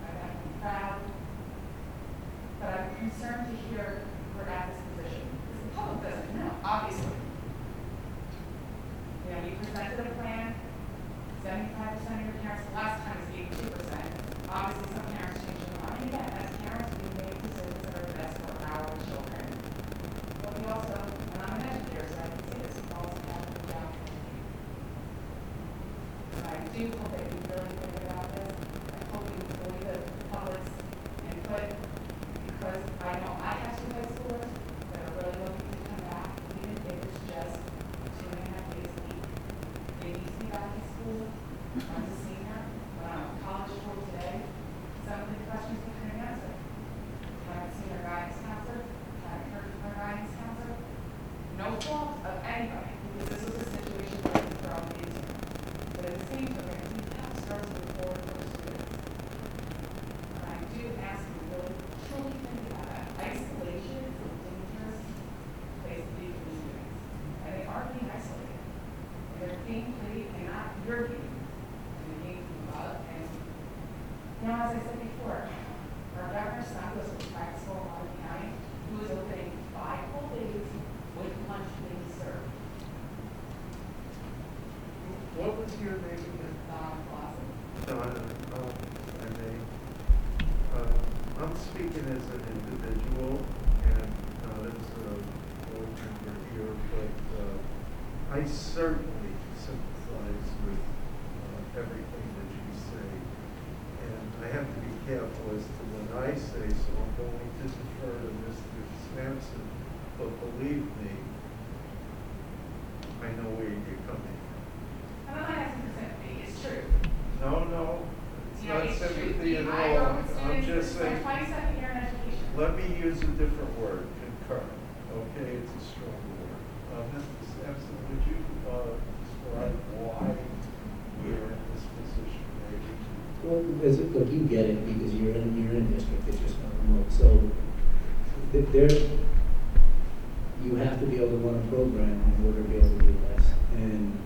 S14: I'm proud, but I'm concerned to hear we're at this position. Because the public doesn't know, obviously. We presented a plan, 75% of your parents, last time was 82%. Obviously, some parents change their mind. And again, as parents, we make decisions that are best for our children. But we also, and I'm an educator, so I can say this, we also have a job. And I do hope that you really think about this. I hope you believe the public's input, because I know I have 2 high schoolers, Now, as I said before, our governor stopped us with private school in Ottawa County, who was opening 5 full days with lunch being served.
S1: What was your name again?
S14: Closet.
S1: Donna, I may. I'm speaking as an individual and not as a board member here, but I certainly sympathize with everything that you say. And I have to be careful as to what I say, so I'm going to defer to Mr. Sampson. But believe me, I know where you're coming from.
S14: I'm not asking for sympathy, it's true.
S1: No, it's
S14: You know,
S1: not
S14: it's true.
S1: sympathy at
S14: I
S1: all.
S14: work with
S1: I'm
S14: students
S1: just
S14: for
S1: saying,
S14: my 22nd year in education.
S1: let me use a different word, concur. Okay, it's a strong word. Mr. Sampson, would you describe why we're in this position, maybe?
S3: Well, look, you get it because you're in a district that's just not remote. So there, you have to be able to run a program in order to be able to do this. And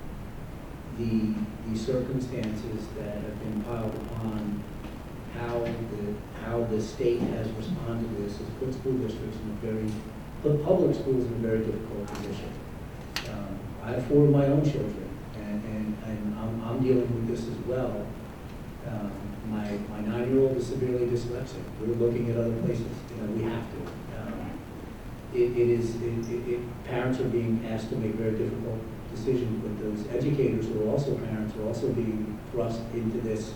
S3: the circumstances that have been piled upon how the state has responded to this has put school districts put public schools in a very difficult position. I have 4 of my own children, and I'm dealing with this as well. My 9-year-old is severely dyslexic. We're looking at other places. We have to. Parents are being asked to make very difficult decisions, but those educators who are also parents are also being thrust into this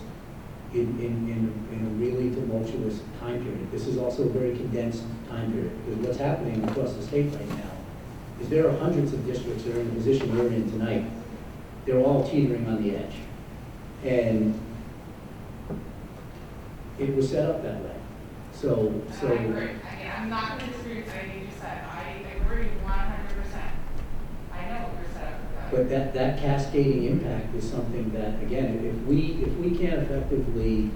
S3: in a really tumultuous time period. This is also a very condensed time period, because what's happening across the state right now is there are hundreds of districts that are in the position we're in tonight. They're all teetering on the edge. And it was set up that way. So
S14: I agree. Again, I'm not going to disagree with anything you just said. I agree 100%. I know what you're set up for that.
S3: But that cascading impact is something that, again, if we can't effectively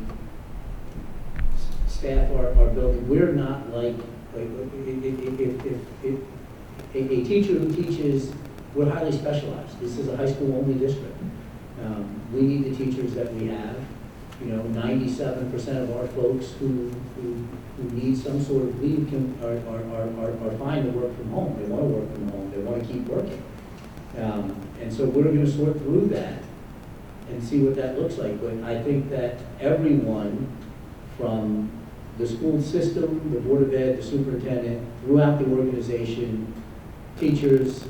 S3: staff our building, we're not like if a teacher who teaches, we're highly specialized. This is a high school only district. We need the teachers that we have. 97% of our folks who need some sort of leave are fine to work from home. They want to work from home. They want to keep working. And so we're going to sort through that and see what that looks like. But I think that everyone from the school system, the Board of Ed, the superintendent, throughout the organization, teachers,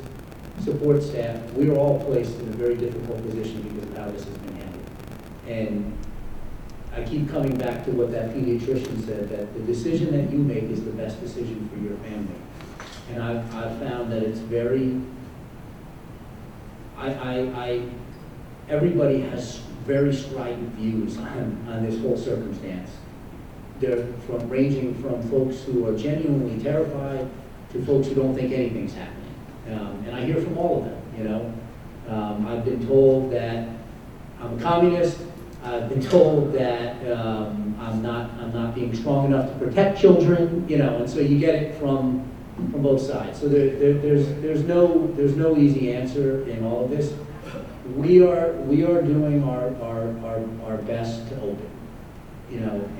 S3: support staff, we're all placed in a very difficult position because of how this has been handled. And I keep coming back to what that pediatrician said, that the decision that you make is the best decision for your family. And I've found that it's very, everybody has very strident views on this whole circumstance. They're ranging from folks who are genuinely terrified to folks who don't think anything's happening. And I hear from all of them, I've been told that I'm a communist. I've been told that I'm not being strong enough to protect children, and so you get it from both sides. So there's no easy answer in all of this. We are doing our best to open,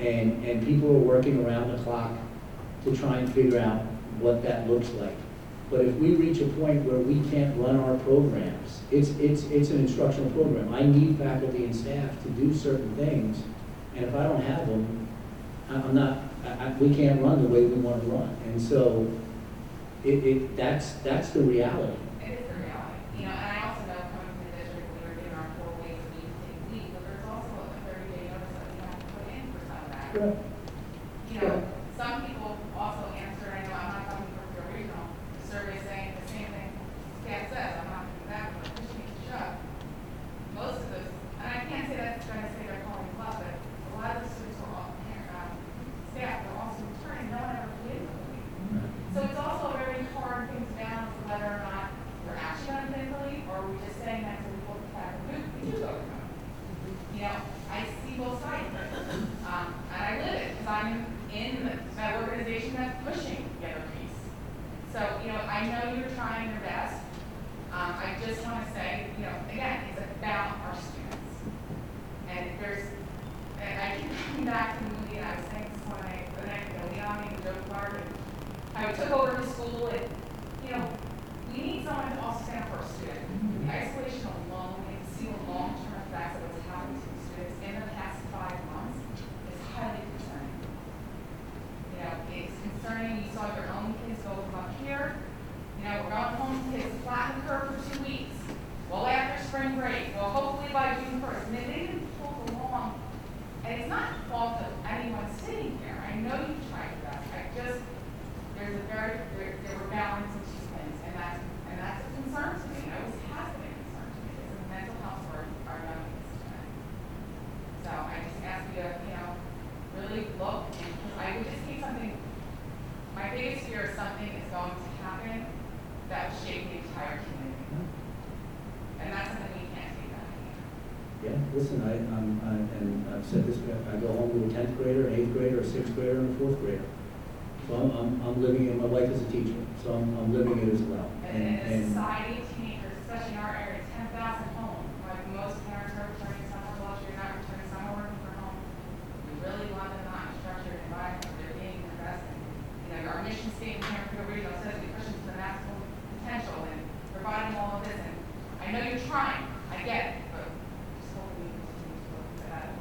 S3: and people are working around the clock to try and figure out what that looks like. But if we reach a point where we can't run our programs, it's an instructional program. I need faculty and staff to do certain things, and if I don't have them, we can't run the way we want to run. And so that's the reality.
S14: It is the reality. And I also know coming from the district, we were given our 4 ways a week to take leave, but there's also a 30-day notice that you have to put in for some of that.
S3: Right.
S14: Some people also answer, I know I'm not coming from your regional survey saying the same thing staff says, I'm not doing that, but pushing it to shove. Most of those, and I can't say that's going to say they're calling bluff, but a lot of the students were all, staff were also returning, no one ever paid for the leave. So it's also a very hard thing to balance whether or not we're actually going to pay for leave, or are we just saying that to the people that we do go to them. I see both sides of it. And I live it, because I'm in that organization that's pushing the other piece. So, I know you're trying your best. I just want to say, again, it's about our students. And I keep coming back from the movie, and I was saying this one night, the next, Leon and Joe Clark, and how he took over his school, and, we need someone to also stand up for our students. The isolation alone, and to see the long-term effects of what's happened to the students in the past 5 months is highly concerning. It's concerning. You saw your own kids go from up here. We're going home to kids flatten the curve for 2 weeks. Well, after spring break, well, hopefully by June 1st. And they didn't pull along. And it's not the fault of anyone sitting here. I know you tried your best. There were balancing two things, and that's a concern to me. It always has been a concern to me. It's a mental health for our young kids tonight. So I just ask you to, really look, and I would just hate something. My biggest fear is something is going to happen that will shake the entire community, and that's something we can't take that here.
S3: Yeah, listen, I've said this, I go home with a 10th grader, an 8th grader, a 6th grader, and a 4th grader. So I'm living it, my wife is a teacher, so I'm living it as well.
S14: And in a society of teenagers, especially in our area, 10,000 homes, like most parents are returning summer lodge, you're not returning summer working from home. We really want them not in a structured environment, they're being invested. Our mission statement here in Freehold Regional says we push into the maximum potential and providing all of this. And I know you're trying, I get it, but just hopefully we continue to work for that.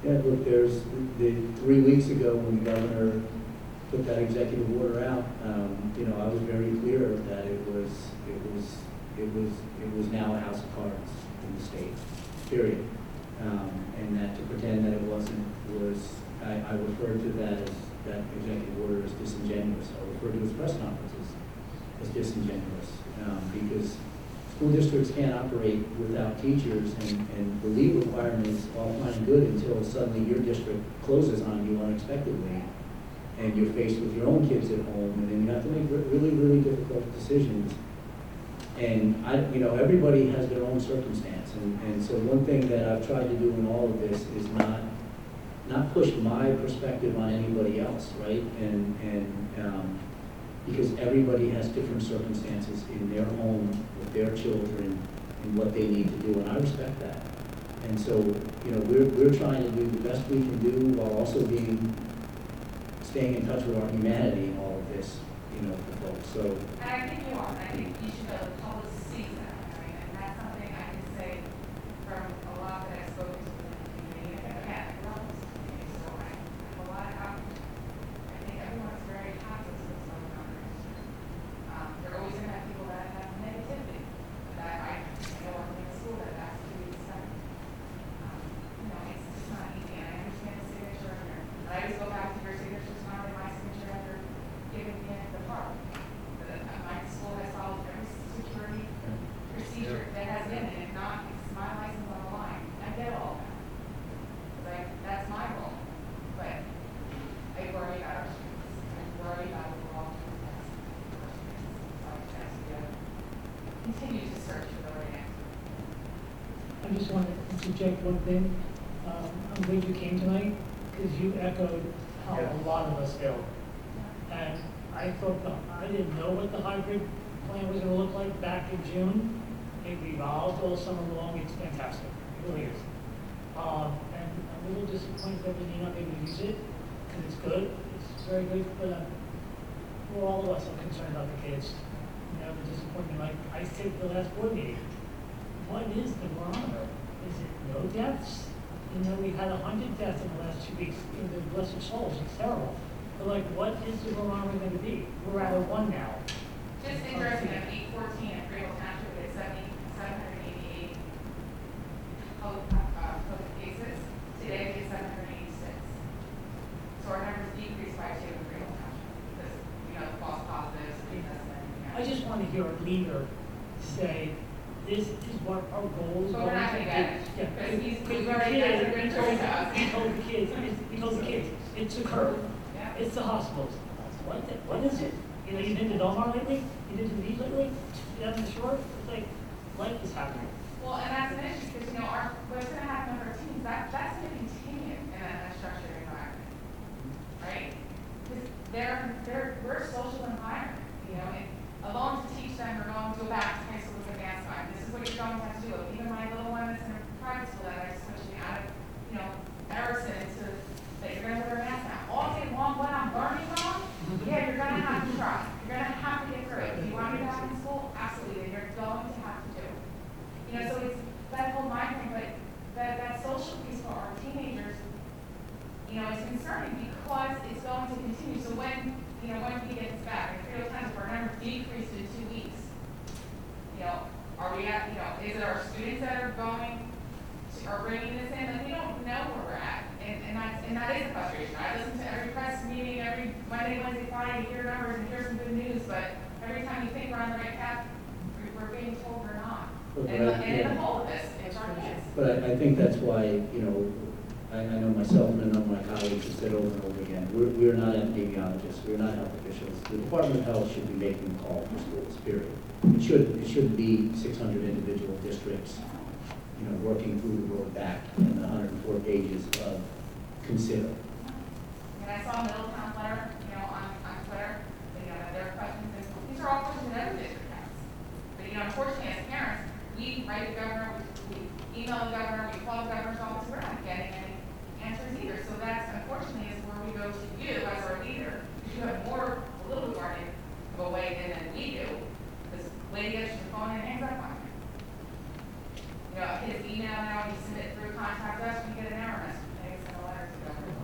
S3: Yeah, look, there's 3 weeks ago when the governor put that executive order out, I was very clear that it was now a house of cards in the state, period. And that to pretend that it wasn't I referred to that as that executive order as disingenuous. I referred to his press conferences as disingenuous because school districts can't operate without teachers, and the leave requirement is all fine and good until suddenly your district closes on you unexpectedly, and you're faced with your own kids at home, and then you have to make really, really difficult decisions. And everybody has their own circumstance, and so one thing that I've tried to do in all of this is not push my perspective on anybody else, right? And because everybody has different circumstances in their home with their children and what they need to do, and I respect that. And so, we're trying to do the best we can do while also staying in touch with our humanity in all of this, for folks. So.
S14: And I think you are. I think you should be able to public see that. And that's something I can say from a lot that I've spoken to in the community. And again, I love this community, so I have a lot of confidence. I think everyone's very happy with what's going on. They're always going to have people that have negativity. That I know I'm in a school that that's to be accepted. It's just not easy. And I understand the signature here. And I always go back to your signature smile and my signature after giving me the park. My school has followed every security procedure that has been, and if not, it's my license on the line. I get all that. That's my role. But I worry about our students. I worry about the long-term effects of our students. So I just ask you to continue to search for the right answer.
S9: I just want to interject one thing. I'm glad you came tonight because you echoed how a lot of us feel. And I thought I didn't know what the hybrid plan was going to look like back in June. It evolved all summer long. It's fantastic. It really is. And I'm a little disappointed that we may not be able to use it because it's good. It's very good. But all of us are concerned about the kids. The disappointment. Like I said at the last board meeting, what is the barometer? Is it no deaths? We had 100 deaths in the last 2 weeks. The blessed souls. It's terrible. But what is the barometer going to be? We're at a 1 now.
S14: Just interesting, at 814 at Freehold Township, we had 788 COVID cases. Today we have 786. So our numbers decreased by 2 in Freehold Township because, the false positives, retest, and everything else.
S9: I just want to hear a leader say, this is what our goal is
S14: But we're not going to get it. Because he's already done a good job to us.
S9: He told the kids, it's a curve.
S14: Yeah.
S9: It's the hospitals. What is it? You've been to Delmar lately? You did the beach lately? Down the shore? It's like, life is happening.
S14: Well, and that's an issue because, what's going to happen with our teams, that's going to continue in a structured environment, right? Because we're a social environment, and alone to teach them, we're going to go back to high school with advanced time. This is what you're going to have to do. Even my little one that's in a private school that I switched me out of, Emerson into the concerning because it's going to continue. So when, when we get this back, if Freehold Township, our number decreased in 2 weeks, are we at, is it our students that are bringing this in? Like, we don't know where we're at. And that is a frustration. I listen to every press meeting, every Monday, Wednesday, Friday, hear numbers and hear some good news, but every time you think we're on the right path, we're being told we're not. And in the whole of this, it's our kids.
S3: But I think that's why, I know myself and a number of my colleagues have said over and over again, we're not epidemiologists, we're not health officials. The Department of Health should be making the call for schools, period. It shouldn't be 600 individual districts, working through the road back and the 104 pages of consider.
S14: And I saw Middletown's letter, on Twitter, their questions, and these are all questions that every district has. But, unfortunately, as parents, we write the governor, we email the governor, we call the governor's office, we're not getting any answers either. So that's, unfortunately, is where we go to you as our leader, because you have a little bit more of a way in than we do. This lady gets your phone and hangs up on you. His email now, you send it through contact us, we get an error message, and they send a letter to the governor.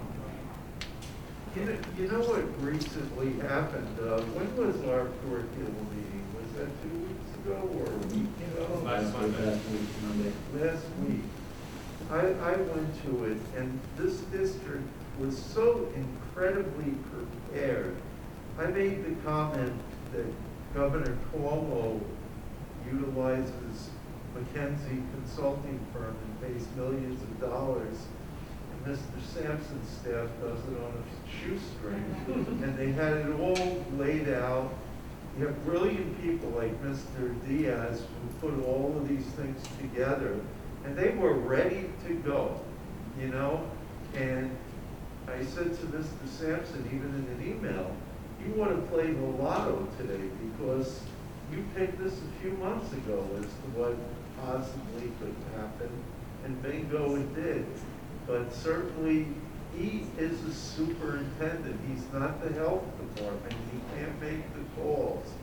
S1: You know what recently happened? When was our curriculum meeting? Was that 2 weeks ago or a week ago?
S10: Last Monday.
S3: Monday.
S1: Last week. I went to it, and this district was so incredibly prepared. I made the comment that Governor Cuomo utilizes McKinsey consulting firm and pays millions of dollars. And Mr. Sampson's staff does it on a shoestring. And they had it all laid out. You have brilliant people like Mr. Diaz who put all of these things together. And they were ready to go, And I said to Mr. Sampson, even in an email, you want to play the lotto today because you picked this a few months ago as to what possibly could happen, and bingo it did. But certainly, he is a superintendent. He's not the health department. He can't make the calls.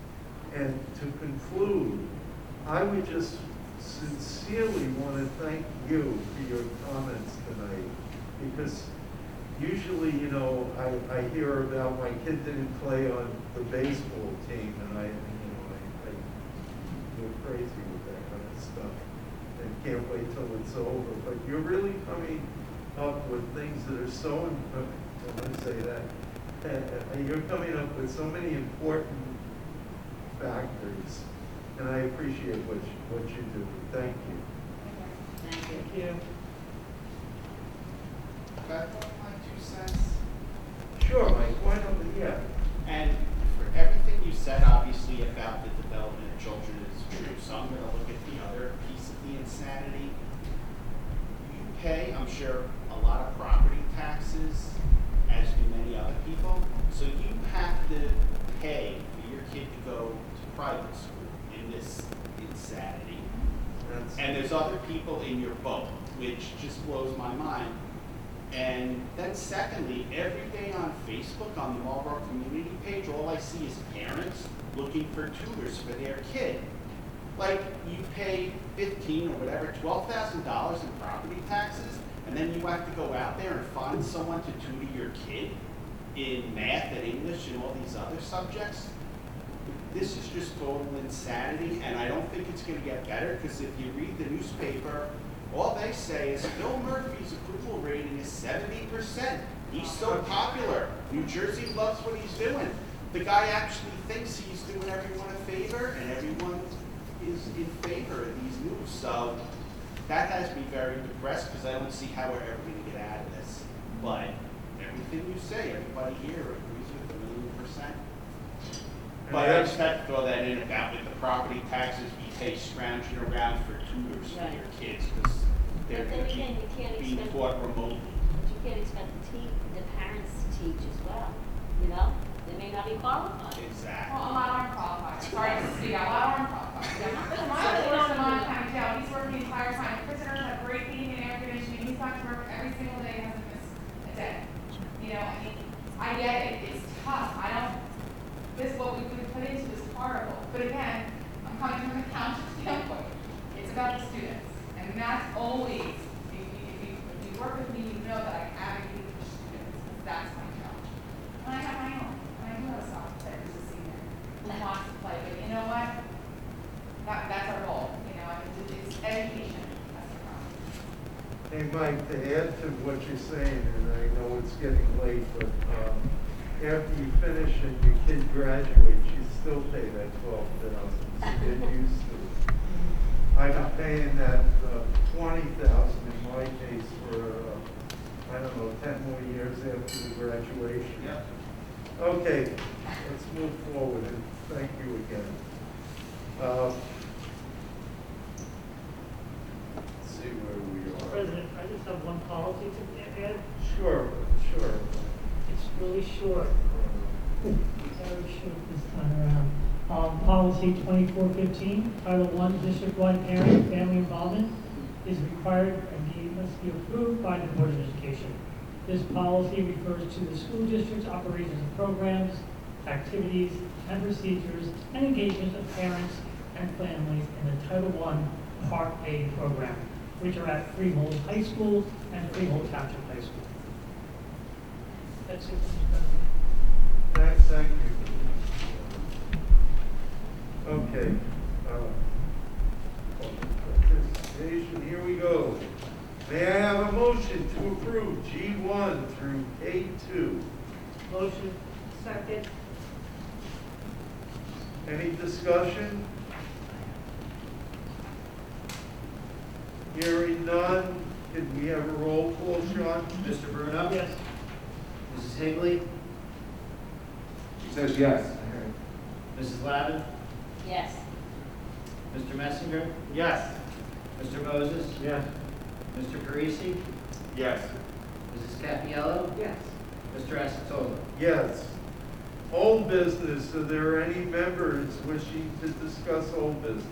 S1: And to conclude, I would just sincerely want to thank you for your comments tonight, because usually, I hear about my kid didn't play on the baseball team, and I go crazy with that kind of stuff, and can't wait till it's over. But you're really coming up with things that are so, I want to say that, you're coming up with so many important factors, and I appreciate what you do. Thank you.
S8: Thank you.
S7: Can I put my 2 cents?
S1: Sure, Mike, why don't we, yeah.
S7: And for everything you said, obviously, about the development of children is true. So I'm going to look at the other piece of the insanity. You pay, I'm sure, a lot of property taxes, as do many other people. So you have to pay for your kid to go to private school in this insanity. And there's other people in your boat, which just blows my mind. And then secondly, every day on Facebook, on the Marlboro community page, all I see is parents looking for tutors for their kid. Like, you pay $15,000 or whatever, $12,000 in property taxes, and then you have to go out there and find someone to tutor your kid in math and English and all these other subjects. This is just total insanity, and I don't think it's going to get better, because if you read the newspaper, all they say is Bill Murphy's approval rating is 70%. He's so popular. New Jersey loves what he's doing. The guy actually thinks he's doing everyone a favor, and everyone is in favor of these moves. So that has me very depressed, because I don't see how we're ever going to get out of this. But everything you say, everybody here agrees with 1,000,000%. But I just have to throw that in about with the property taxes we pay scrounging around for tutors for your kids, because they're
S8: But then again, you can't
S7: being
S8: expect,
S7: taught remotely.
S8: but you can't expect the parents to teach as well, They may not be qualified.
S7: Exactly.
S14: Well, a lot aren't qualified. Sorry to speak, a lot aren't qualified. My husband works in Mon County Jail. He's working the entire time. Prisoners have great heating and air conditioning. He's back to work every single day, hasn't missed a day. I get it. It's tough. What we put into is horrible. But again, I'm coming from the township standpoint. It's about the students. And that's always, if you work with me, you know that I advocate for students.
S1: Mike, to add to what you're saying, and I know it's getting late, but after you finish and your kid graduates, you still pay that $12,000. So get used to it. I got paying that $20,000 in my case for I don't know 10 more years after the graduation.
S7: Yep.
S1: Okay, let's move forward, and thank you again. Let's see where we are.
S9: President, I just have one policy to add.
S1: Sure.
S9: It's really short. Very short this time around. Policy 2415, Title I, District-wide Parent and Family Involvement is required and must be approved by the Board of Education. This policy refers to the school district's operations of programs, activities, and procedures, and engagements of parents and families in the Title I Part A program, which are at Freehold High School and Freehold Chapter High School. That's it, Mr. President.
S1: Thank you. Okay. Participation, here we go. May I have a motion to approve G1 through K2?
S9: Motion.
S6: Second.
S1: Any discussion? Hearing none, can we have a roll call, Sean?
S2: Mr. Bruno?
S9: Yes.
S2: Mrs. Higley?
S5: She says yes.
S2: Mrs. Lavin?
S8: Yes.
S2: Mr. Messenger?
S7: Yes.
S2: Mr. Moses?
S1: Yes.
S2: Mr. Parisi?
S7: Yes.
S2: Mrs. Cappiello?
S6: Yes.
S2: Mr. Acetola?
S1: Yes. Old business, are there any members wishing to discuss old business?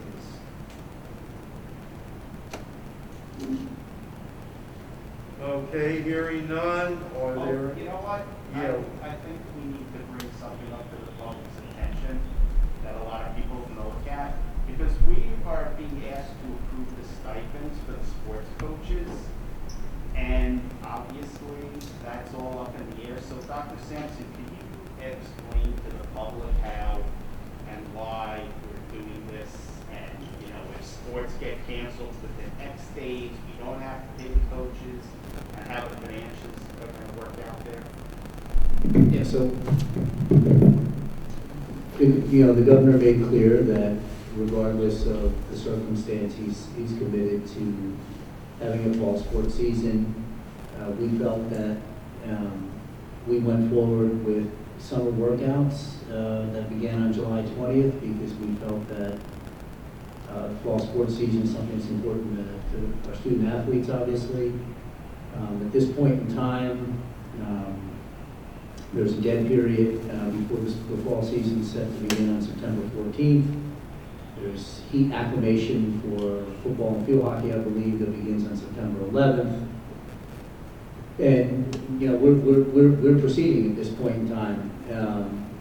S1: Okay, hearing none, are
S7: Oh,
S1: there?
S7: you know what?
S1: Yeah.
S7: I think we need to bring something up to the public's attention that a lot of people can look at, because we are being asked to approve the stipends for the sports coaches, and obviously, that's all up in the air. So Dr. Sampson, can you explain to the public how and why we're doing this? And, you know, if sports get canceled within X days, we don't have to pay the coaches, and how the financials are gonna work out there?
S3: Yeah, so, you know, the governor made clear that regardless of the circumstance, he's committed to having a fall sports season. We felt that we went forward with summer workouts that began on July 20th because we felt that fall sports season is something that's important to our student athletes, obviously. At this point in time, there's a dead period before the fall season is set to begin on September 14th. There's heat acclimation for football and field hockey, I believe, that begins on September 11th. And, you know, we're proceeding at this point in time.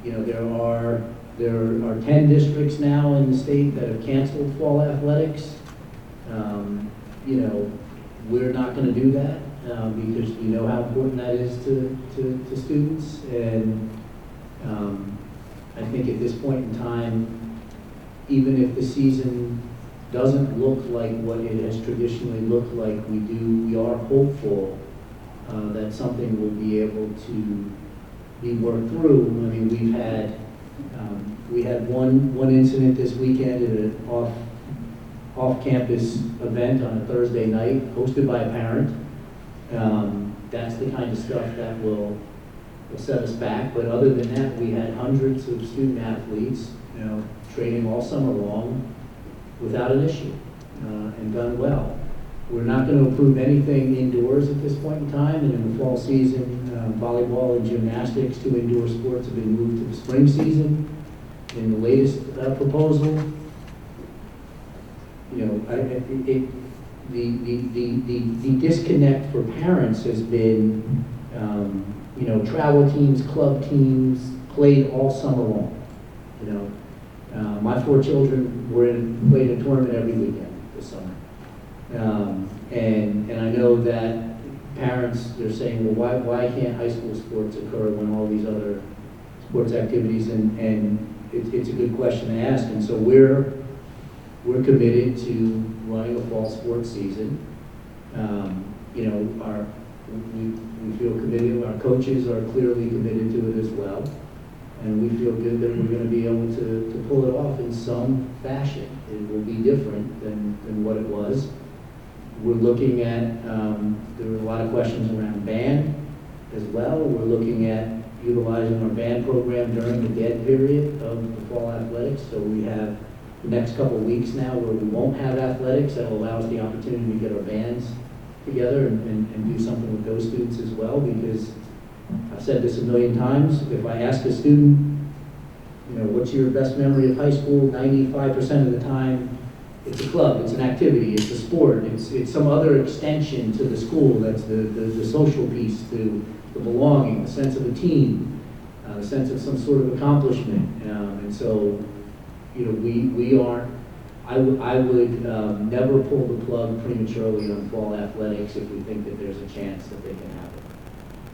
S3: You know, there are 10 districts now in the state that have canceled fall athletics. You know, we're not going to do that because we know how important that is to students. And I think at this point in time, even if the season doesn't look like what it has traditionally looked like, we are hopeful that something will be able to be worked through. I mean, we had one incident this weekend at an off-campus event on a Thursday night hosted by a parent. That's the kind of stuff that will set us back. But other than that, we had hundreds of student athletes, you know, training all summer long without an issue and done well. We're not going to approve anything indoors at this point in time, and in the fall season, volleyball and gymnastics, 2 indoor sports, have been moved to the spring season. In the latest proposal, you know, the disconnect for parents has been, you know, travel teams, club teams played all summer long. You know, my 4 children played a tournament every weekend this summer. And I know that parents, they're saying, well, why can't high school sports occur when all these other sports activities? And it's a good question to ask. And so we're committed to running a fall sports season. you know, we feel committed, our coaches are clearly committed to it as well. And we feel good that we're gonna be able to pull it off in some fashion. It will be different than what it was. We're looking at, there were a lot of questions around band as well. We're looking at utilizing our band program during the dead period of the fall athletics. So we have the next couple of weeks now where we won't have athletics. That will allow us the opportunity to get our bands together and do something with those students as well, because I've said this a million times. If I ask a student, you know, what's your best memory of high school, 95% of the time, it's a club, it's an activity, it's a sport, it's some other extension to the school. That's the social piece, to the belonging, the sense of a team, the sense of some sort of accomplishment. And so, you know, we aren't, I would never pull the plug prematurely on fall athletics if we think that there's a chance that they can happen.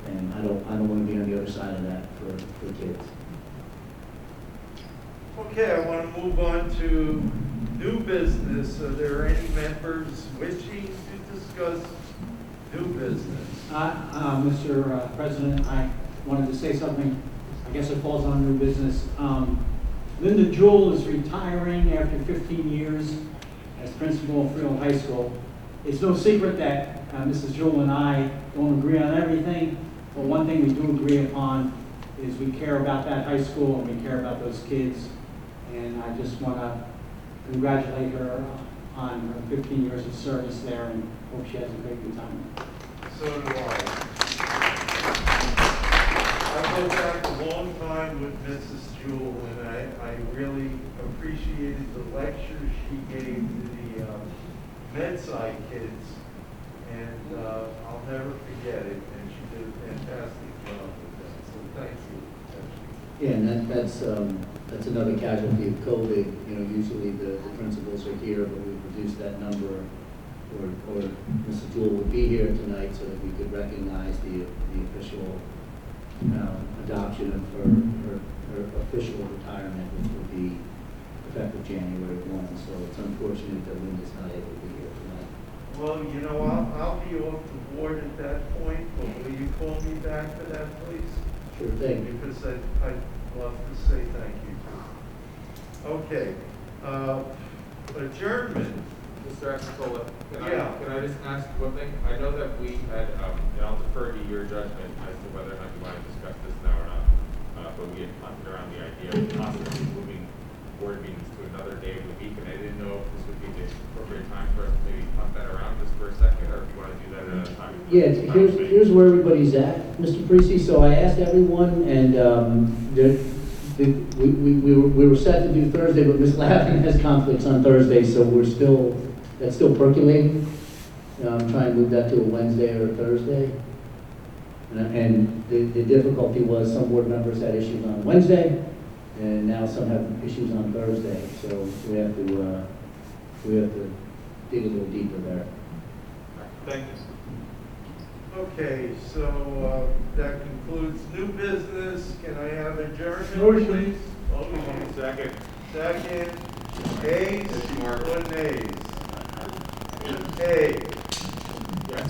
S3: And I don't want to be on the other side of that for kids.
S1: Okay, I want to move on to new business. Are there any members wishing to discuss new business?
S4: Mr. President, I wanted to say something. I guess it falls on new business. Linda Jewell is retiring after 15 years as principal of Freehold High School. It's no secret that Mrs. Jewell and I don't agree on everything, but one thing we do agree upon is we care about that high school and we care about those kids. And I just want to congratulate her on her 15 years of service there and hope she has a great retirement.
S1: So do I. I go back a long time with Mrs. Jewell, and I really appreciated the lectures she gave to the MedSci kids, and I'll never forget it, and she did a fantastic job with that, so thank you.
S3: Yeah, and that's another casualty of COVID. You know, usually the principals are here, but we've reduced that number, or Mrs. Jewell would be here tonight so that we could recognize the official adoption of her official retirement, which will be effective January 1. So it's unfortunate that Linda's not able to be here tonight.
S1: Well, you know, I'll be off the board at that point, but will you call me back for that, please?
S3: Sure thing.
S1: Because I'd love to say thank you to you. Okay, adjournment.
S10: Mr. Axel, can
S1: Yeah.
S10: I just ask one thing? I know that we had, and I'll defer to your judgment as to whether or not you want to discuss this now or not, but we had punted around the idea of possibly moving board meetings to another day of the week, and I didn't know if this would be the appropriate time for us to maybe punt that around just for a second, or if you want to do that at another time.
S3: Yeah, here's where everybody's at, Mr. Parisi. So I asked everyone, and we were set to do Thursday, but Ms. Laffin has conflicts on Thursday, so that's still percolating. I'm trying to move that to a Wednesday or a Thursday. And the difficulty was some board members had issues on Wednesday, and now some have issues on Thursday. So we have to dig a little deeper there.
S10: Thank you.
S1: Okay, so that concludes new business. Can I have adjournment,
S13: Motion.
S1: please? Motion.
S10: Second.
S1: Second. Ayes or nays? Ayes.
S10: Yes.